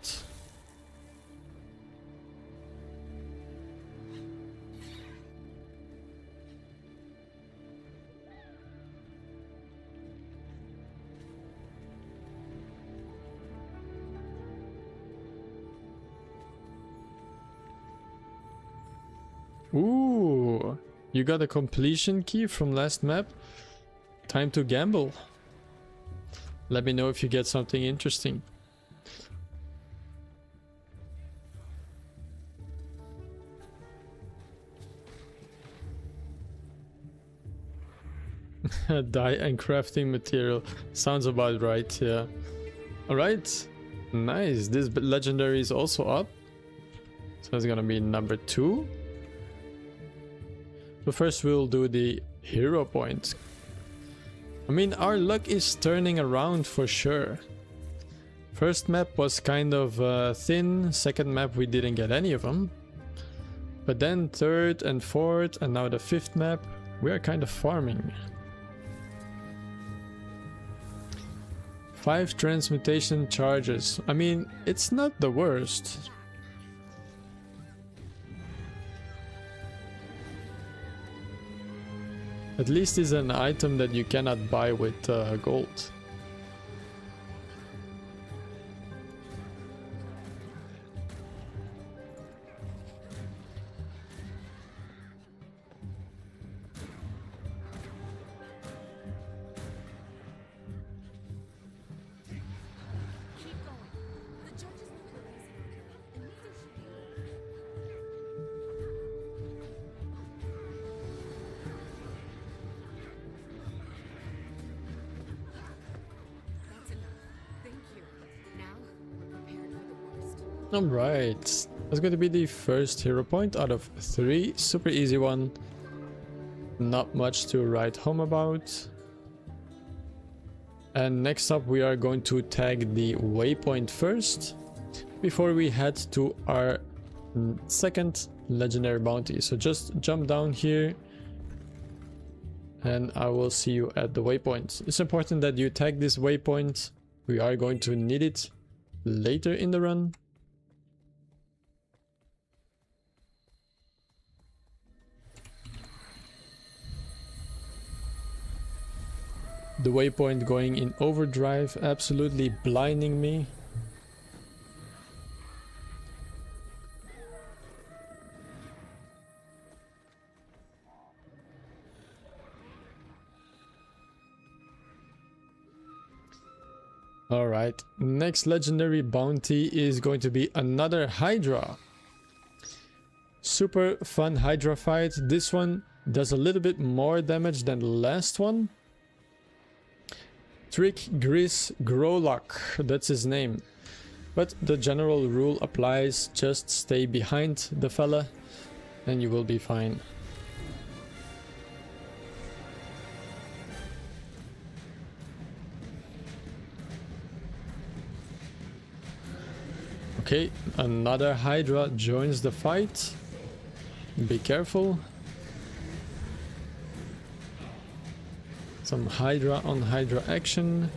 Ooh, you got a completion key from last map? Time to gamble. Let me know if you get something interesting. Dye and crafting material. Sounds about right, yeah. Alright, nice. This legendary is also up. So it's gonna be number 2. But first we'll do the hero point. I mean, our luck is turning around for sure. First map was kind of thin, second map we didn't get any of them. But then third and fourth and now the fifth map, we are kind of farming. 5 transmutation charges. I mean, it's not the worst. At least it's an item that you cannot buy with gold. Alright, that's going to be the first hero point out of 3. Super easy one. Not much to write home about. And next up we are going to tag the waypoint first, before we head to our second legendary bounty. So just jump down here and I will see you at the waypoint. It's important that you tag this waypoint. We are going to need it later in the run. The waypoint going in overdrive, absolutely blinding me. Alright, next legendary bounty is going to be another Hydra. Super fun Hydra fight. This one does a little bit more damage than the last one. Trick Gris Growlock, that's his name. But the general rule applies, just stay behind the fella and you will be fine. Okay, another Hydra joins the fight. Be careful. Some Hydra on Hydra action.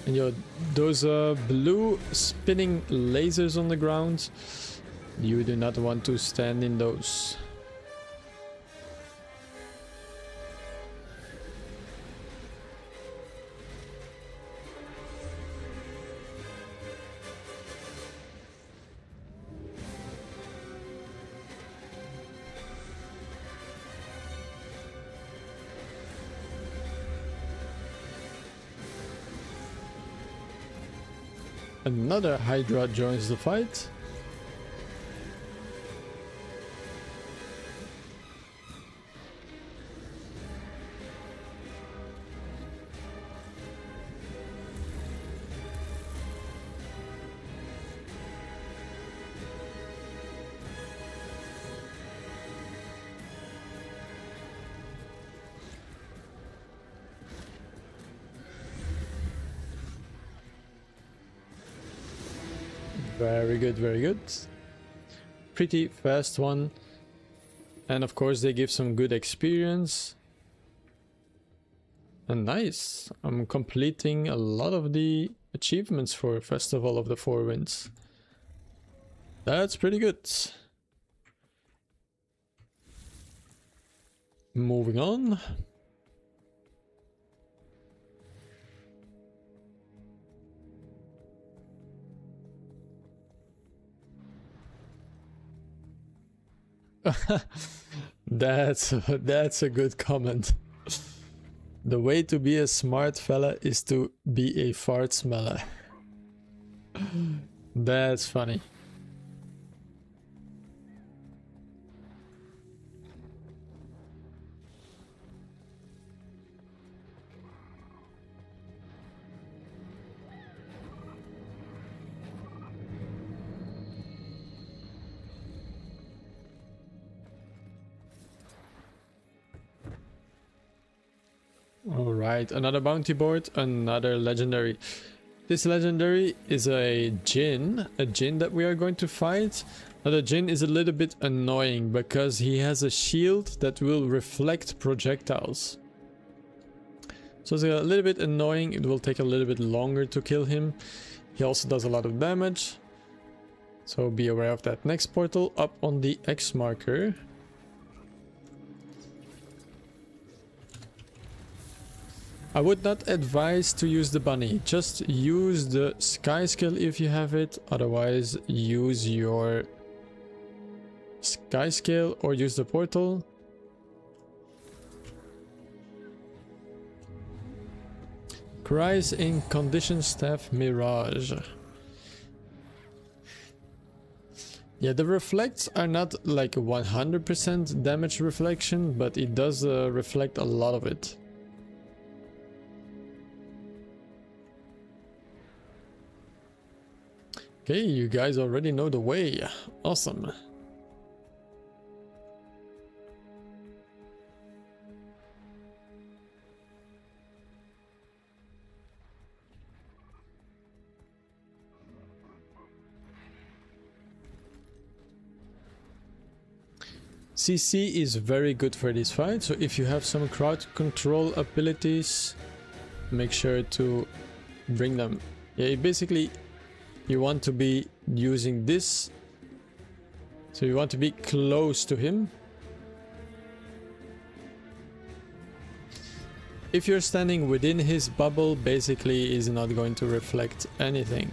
And yo, those blue spinning lasers on the ground, you do not want to stand in those. Another Hydra joins the fight. Very good, very good. Pretty fast one. And of course they give some good experience. And nice. I'm completing a lot of the achievements for Festival of the Four Winds. That's pretty good. Moving on. That's a good comment. The way to be a smart fella is to be a fart smeller. That's funny. Alright, another bounty board, another legendary. This legendary is a Jin that we are going to fight. Now the Jin is a little bit annoying because he has a shield that will reflect projectiles. So it's a little bit annoying, it will take a little bit longer to kill him. He also does a lot of damage. So be aware of that. Next portal up on the X marker. I would not advise to use the bunny, just use the sky skill if you have it, otherwise use your sky skill or use the portal. Cries in condition staff mirage. Yeah, the reflects are not like 100% damage reflection, but it does reflect a lot of it. Okay, you guys already know the way. Awesome. CC is very good for this fight, so if you have some crowd control abilities, make sure to bring them. Yeah, basically you want to be using this, so you want to be close to him. If you're standing within his bubble, basically he's not going to reflect anything.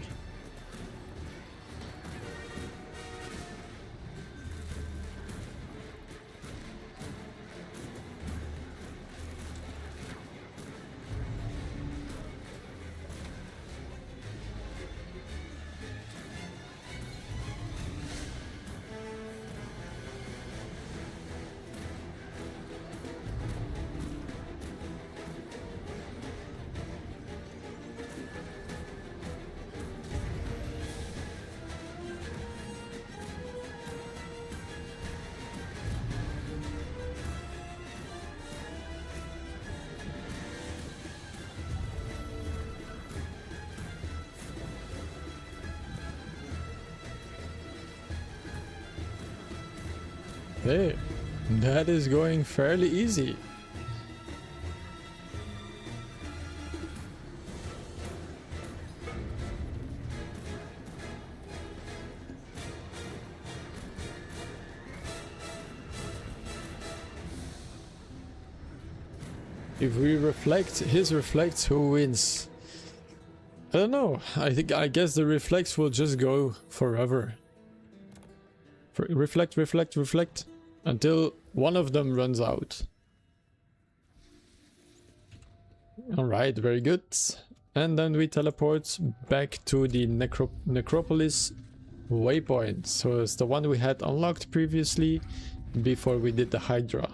Hey, that is going fairly easy. If we reflect, his reflects, who wins? I don't know. I guess the reflects will just go forever. Reflect, reflect, reflect, until one of them runs out. Alright, very good. And then we teleport back to the Necropolis waypoint. So it's the one we had unlocked previously before we did the Hydra.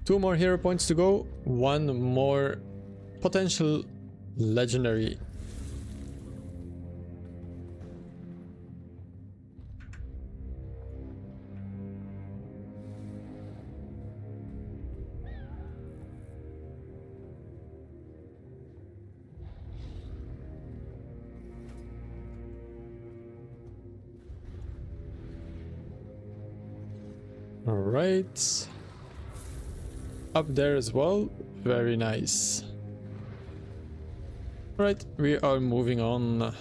2 more hero points to go, 1 more potential legendary. All right. Up there as well. Very nice. All right, we are moving on.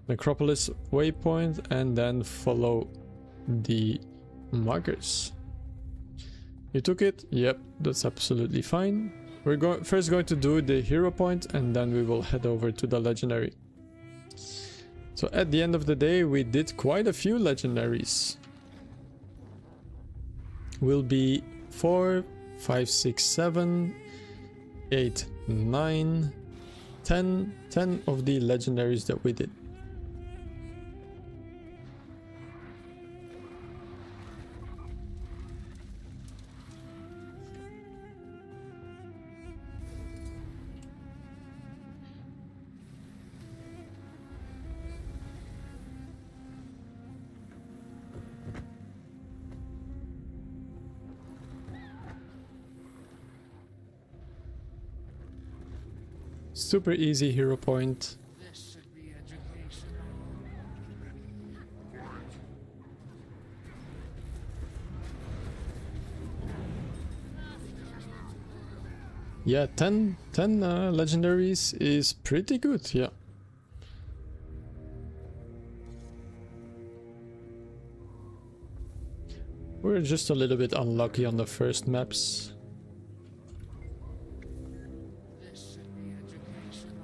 Necropolis waypoint and then follow the markers. You took it? Yep, that's absolutely fine. We're first going to do the hero point and then we will head over to the legendary. So at the end of the day, we did quite a few legendaries. Will be 4, 5, 6, 7, 8, 9, 10 of the legendaries that we did. Super easy hero point. This should be educational. Yeah, 10 legendaries is pretty good, yeah. We're just a little bit unlucky on the first maps. This should be educational.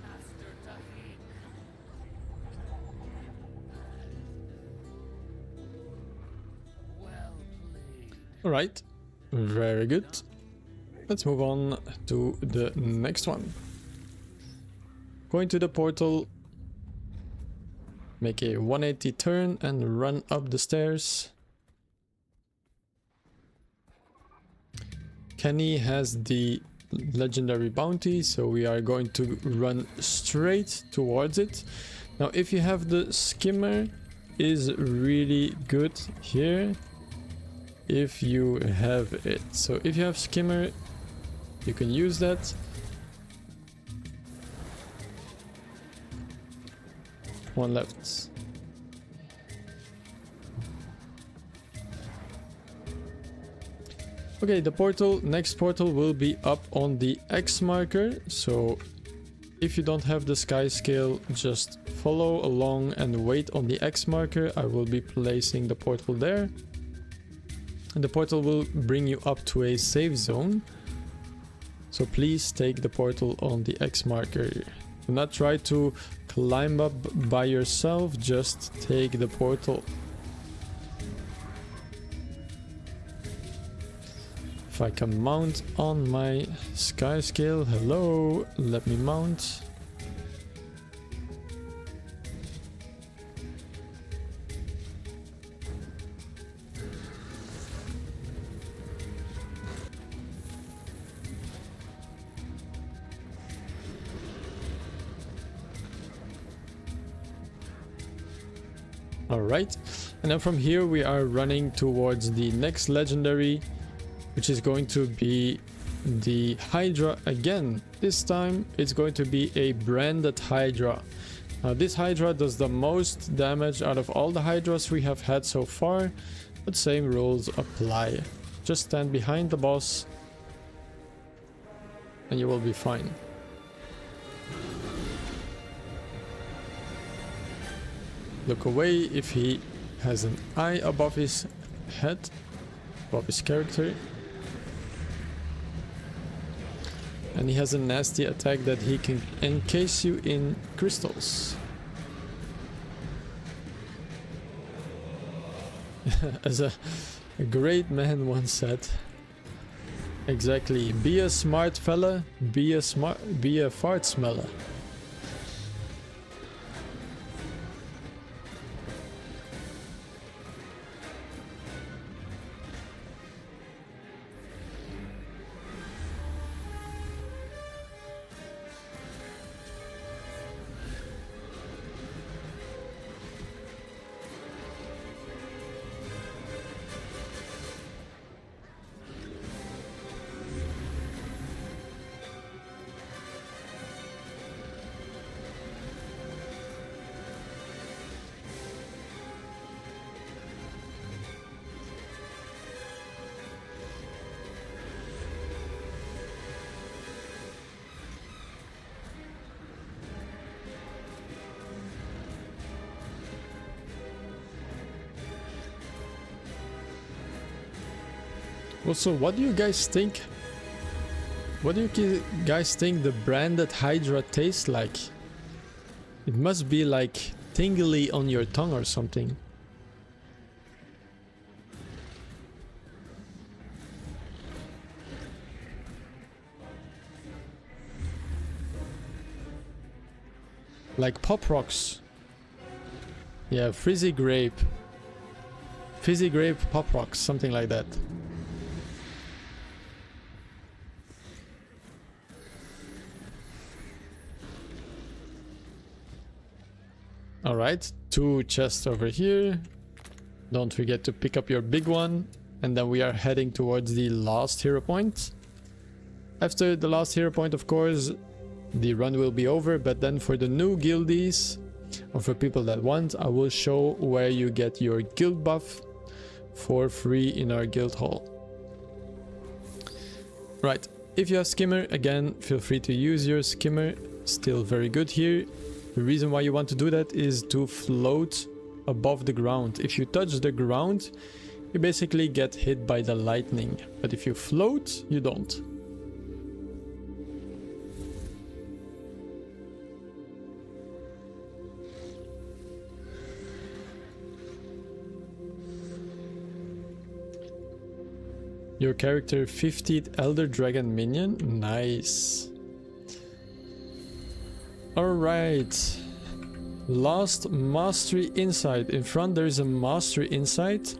Master Tahid. Well played. Alright, very good. Let's move on to the next one. Going to the portal, make a 180 turn and run up the stairs. Kenny has the legendary bounty, so we are going to run straight towards it. Now if you have the skimmer, is really good here if you have it. So if you have skimmer, you can use that. One left. Okay, the next portal will be up on the X marker, so if you don't have the sky scale, just follow along and wait on the X marker. I will be placing the portal there. And the portal will bring you up to a safe zone. So please take the portal on the X marker. Do not try to climb up by yourself, just take the portal. If I can mount on my sky scale, hello, let me mount. Alright, and then from here we are running towards the next legendary, which is going to be the Hydra again. This time it's going to be a branded Hydra. Now this Hydra does the most damage out of all the Hydras we have had so far, but same rules apply. Just stand behind the boss and you will be fine. Look away if he has an eye above his head, above his character. And he has a nasty attack that he can encase you in crystals. As a great man once said, exactly, be a smart fella, be a fart smeller. Also, what do you guys think? What do you guys think the branded Hydra tastes like? It must be like tingly on your tongue or something. Like Pop Rocks. Yeah, Fizzy Grape. Fizzy Grape Pop Rocks, something like that. Alright, 2 chests over here. Don't forget to pick up your big one. And then we are heading towards the last hero point. After the last hero point, of course, the run will be over. But then for the new guildies, or for people that want, I will show where you get your guild buff for free in our guild hall. Right, if you have skimmer, again, feel free to use your skimmer. Still very good here. The reason why you want to do that is to float above the ground. If you touch the ground, you basically get hit by the lightning. But if you float, you don't. Your character 50th Elder Dragon minion. Nice. Alright. Last Mastery Insight. In front there is a Mastery Insight.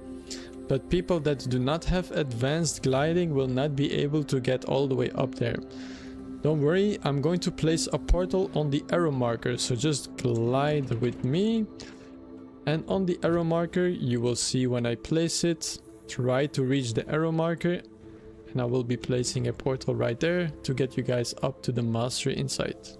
But people that do not have advanced gliding will not be able to get all the way up there. Don't worry, I'm going to place a portal on the arrow marker. So just glide with me. And on the arrow marker you will see when I place it. Try to reach the arrow marker, and I will be placing a portal right there to get you guys up to the Mastery Insight.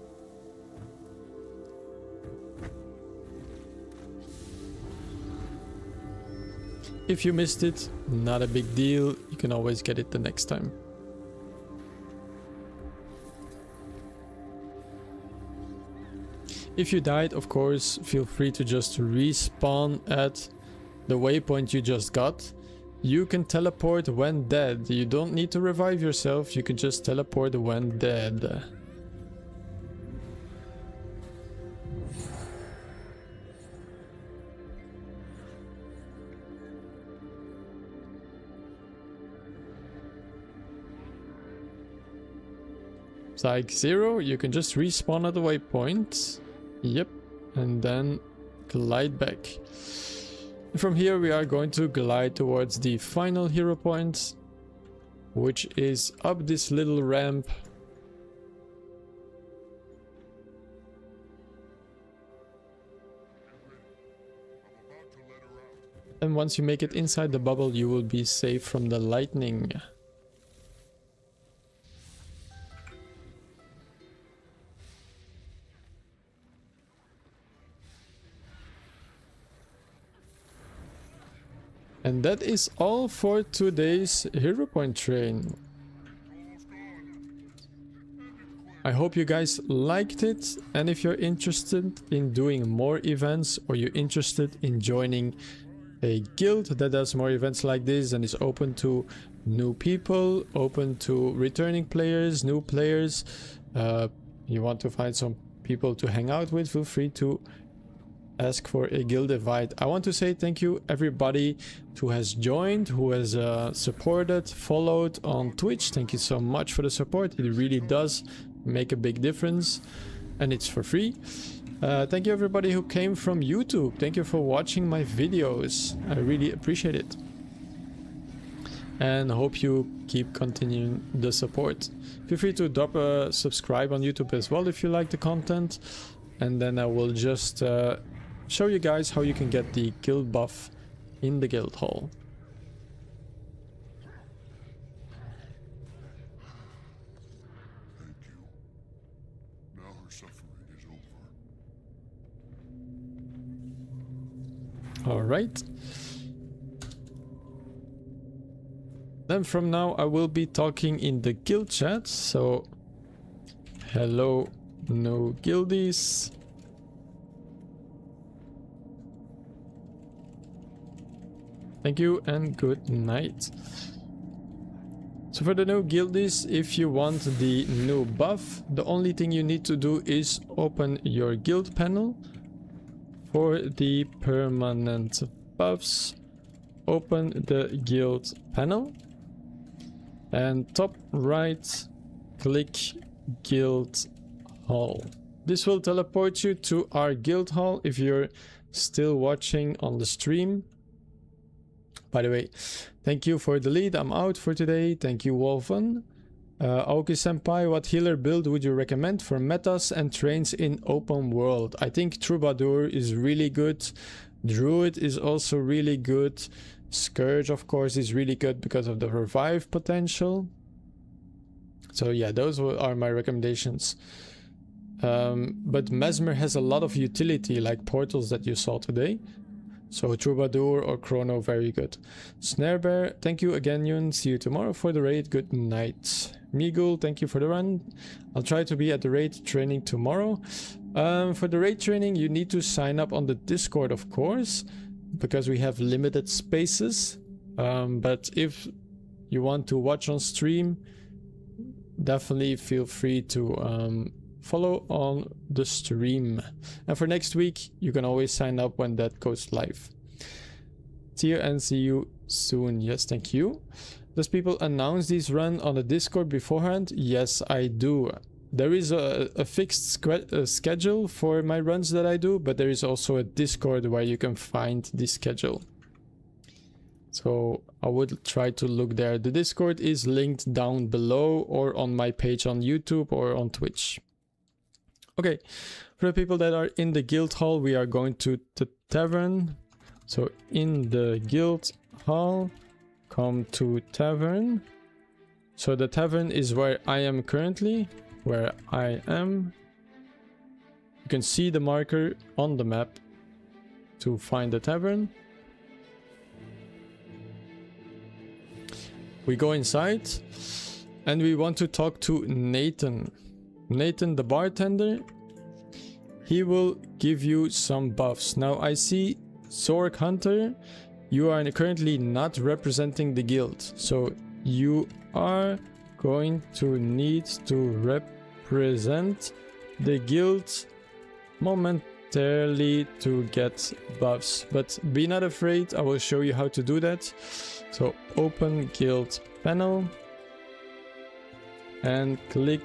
If you missed it, not a big deal, you can always get it the next time. If you died, of course, feel free to just respawn at the waypoint you just got. You can teleport when dead. You don't need to revive yourself, you can just teleport when dead. Psych 0, you can just respawn at the waypoint. Yep, and then glide back. From here we are going to glide towards the final hero point, which is up this little ramp. And once you make it inside the bubble, you will be safe from the lightning. And that is all for today's Hero Point train. I hope you guys liked it, and if you're interested in doing more events, or you're interested in joining a guild that does more events like this and is open to new people, open to returning players, new players, you want to find some people to hang out with, feel free to ask for a guild invite. I want to say thank you everybody who has joined, who has supported, followed on Twitch. Thank you so much for the support. It really does make a big difference, and it's for free. Thank you everybody who came from YouTube. Thank you for watching my videos. I really appreciate it, and hope you keep continuing the support. Feel free to drop a subscribe on YouTube as well if you like the content, and then I will just show you guys how you can get the guild buff in the guild hall. Thank you. Now her suffering is over. All right. Then from now I will be talking in the guild chat. So hello, no guildies. Thank you and good night. So for the new guildies, if you want the new buff, the only thing you need to do is open your guild panel. For the permanent buffs, open the guild panel, and top right click guild hall. This will teleport you to our guild hall if you're still watching on the stream. By the way, thank you for the lead. I'm out for today. Thank you, Wolfen. Aoki Senpai, what healer build would you recommend for metas and trains in open world? I think Troubadour is really good. Druid is also really good. Scourge, of course, is really good because of the revive potential. So yeah, those are my recommendations. But Mesmer has a lot of utility, like portals that you saw today. So Troubadour or Chrono, very good. Snarebear, thank you again, Yun. See you tomorrow for the raid. Good night. Meagle, thank you for the run. I'll try to be at the raid training tomorrow. For the raid training, you need to sign up on the Discord, of course, because we have limited spaces. But if you want to watch on stream, definitely feel free to follow on the stream. And for next week, you can always sign up when that goes live. See you and see you soon. Yes, thank you. Does people announce these run on the Discord beforehand? Yes, I do. There is a fixed schedule for my runs that I do, but there is also a Discord where you can find the schedule. So I would try to look there. The Discord is linked down below or on my page on YouTube or on Twitch. Okay, for the people that are in the guild hall, we are going to the tavern. So in the guild hall, come to tavern. So the tavern is where I am currently, You can see the marker on the map to find the tavern. We go inside and we want to talk to Nathan. Nathan, the bartender, he will give you some buffs. Now I see Zork Hunter, you are currently not representing the guild, so you are going to need to represent the guild momentarily to get buffs, but be not afraid, I will show you how to do that. So open guild panel and click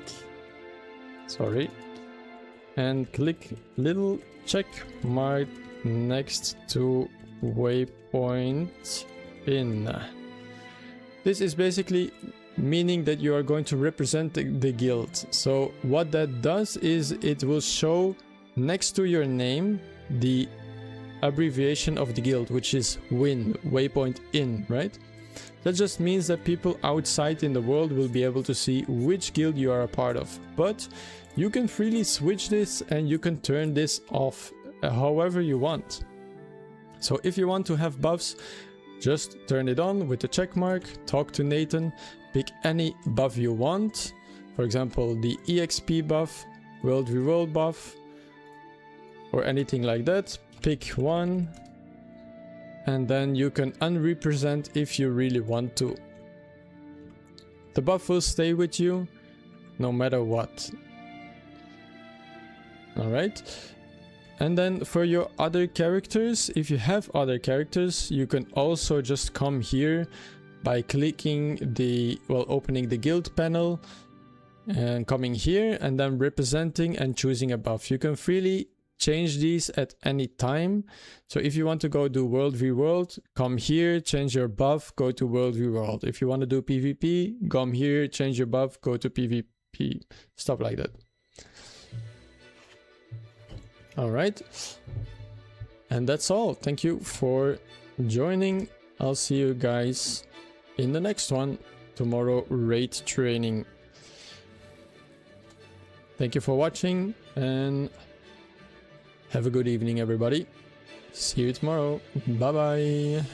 little check mark next to waypoint in. This is basically meaning that you are going to represent the guild. So what that does is it will show next to your name the abbreviation of the guild, which is WIN, waypoint in, right? That just means that people outside in the world will be able to see which guild you are a part of. But you can freely switch this and you can turn this off however you want. So if you want to have buffs, just turn it on with the check mark, talk to Nathan, pick any buff you want. For example, the EXP buff, World Reworld buff, or anything like that. Pick one, and then you can unrepresent if you really want to. The buff will stay with you no matter what. Alright. And then for your other characters, if you have other characters, you can also just come here by clicking opening the guild panel and coming here and then representing and choosing a buff. You can freely change these at any time. So if you want to go do World v World, come here, change your buff, go to World v World. If you want to do PvP, come here, change your buff, go to PvP. Stuff like that. All right, and that's all. Thank you for joining. I'll see you guys in the next one tomorrow, raid training. Thank you for watching and have a good evening, everybody. See you tomorrow. Bye bye.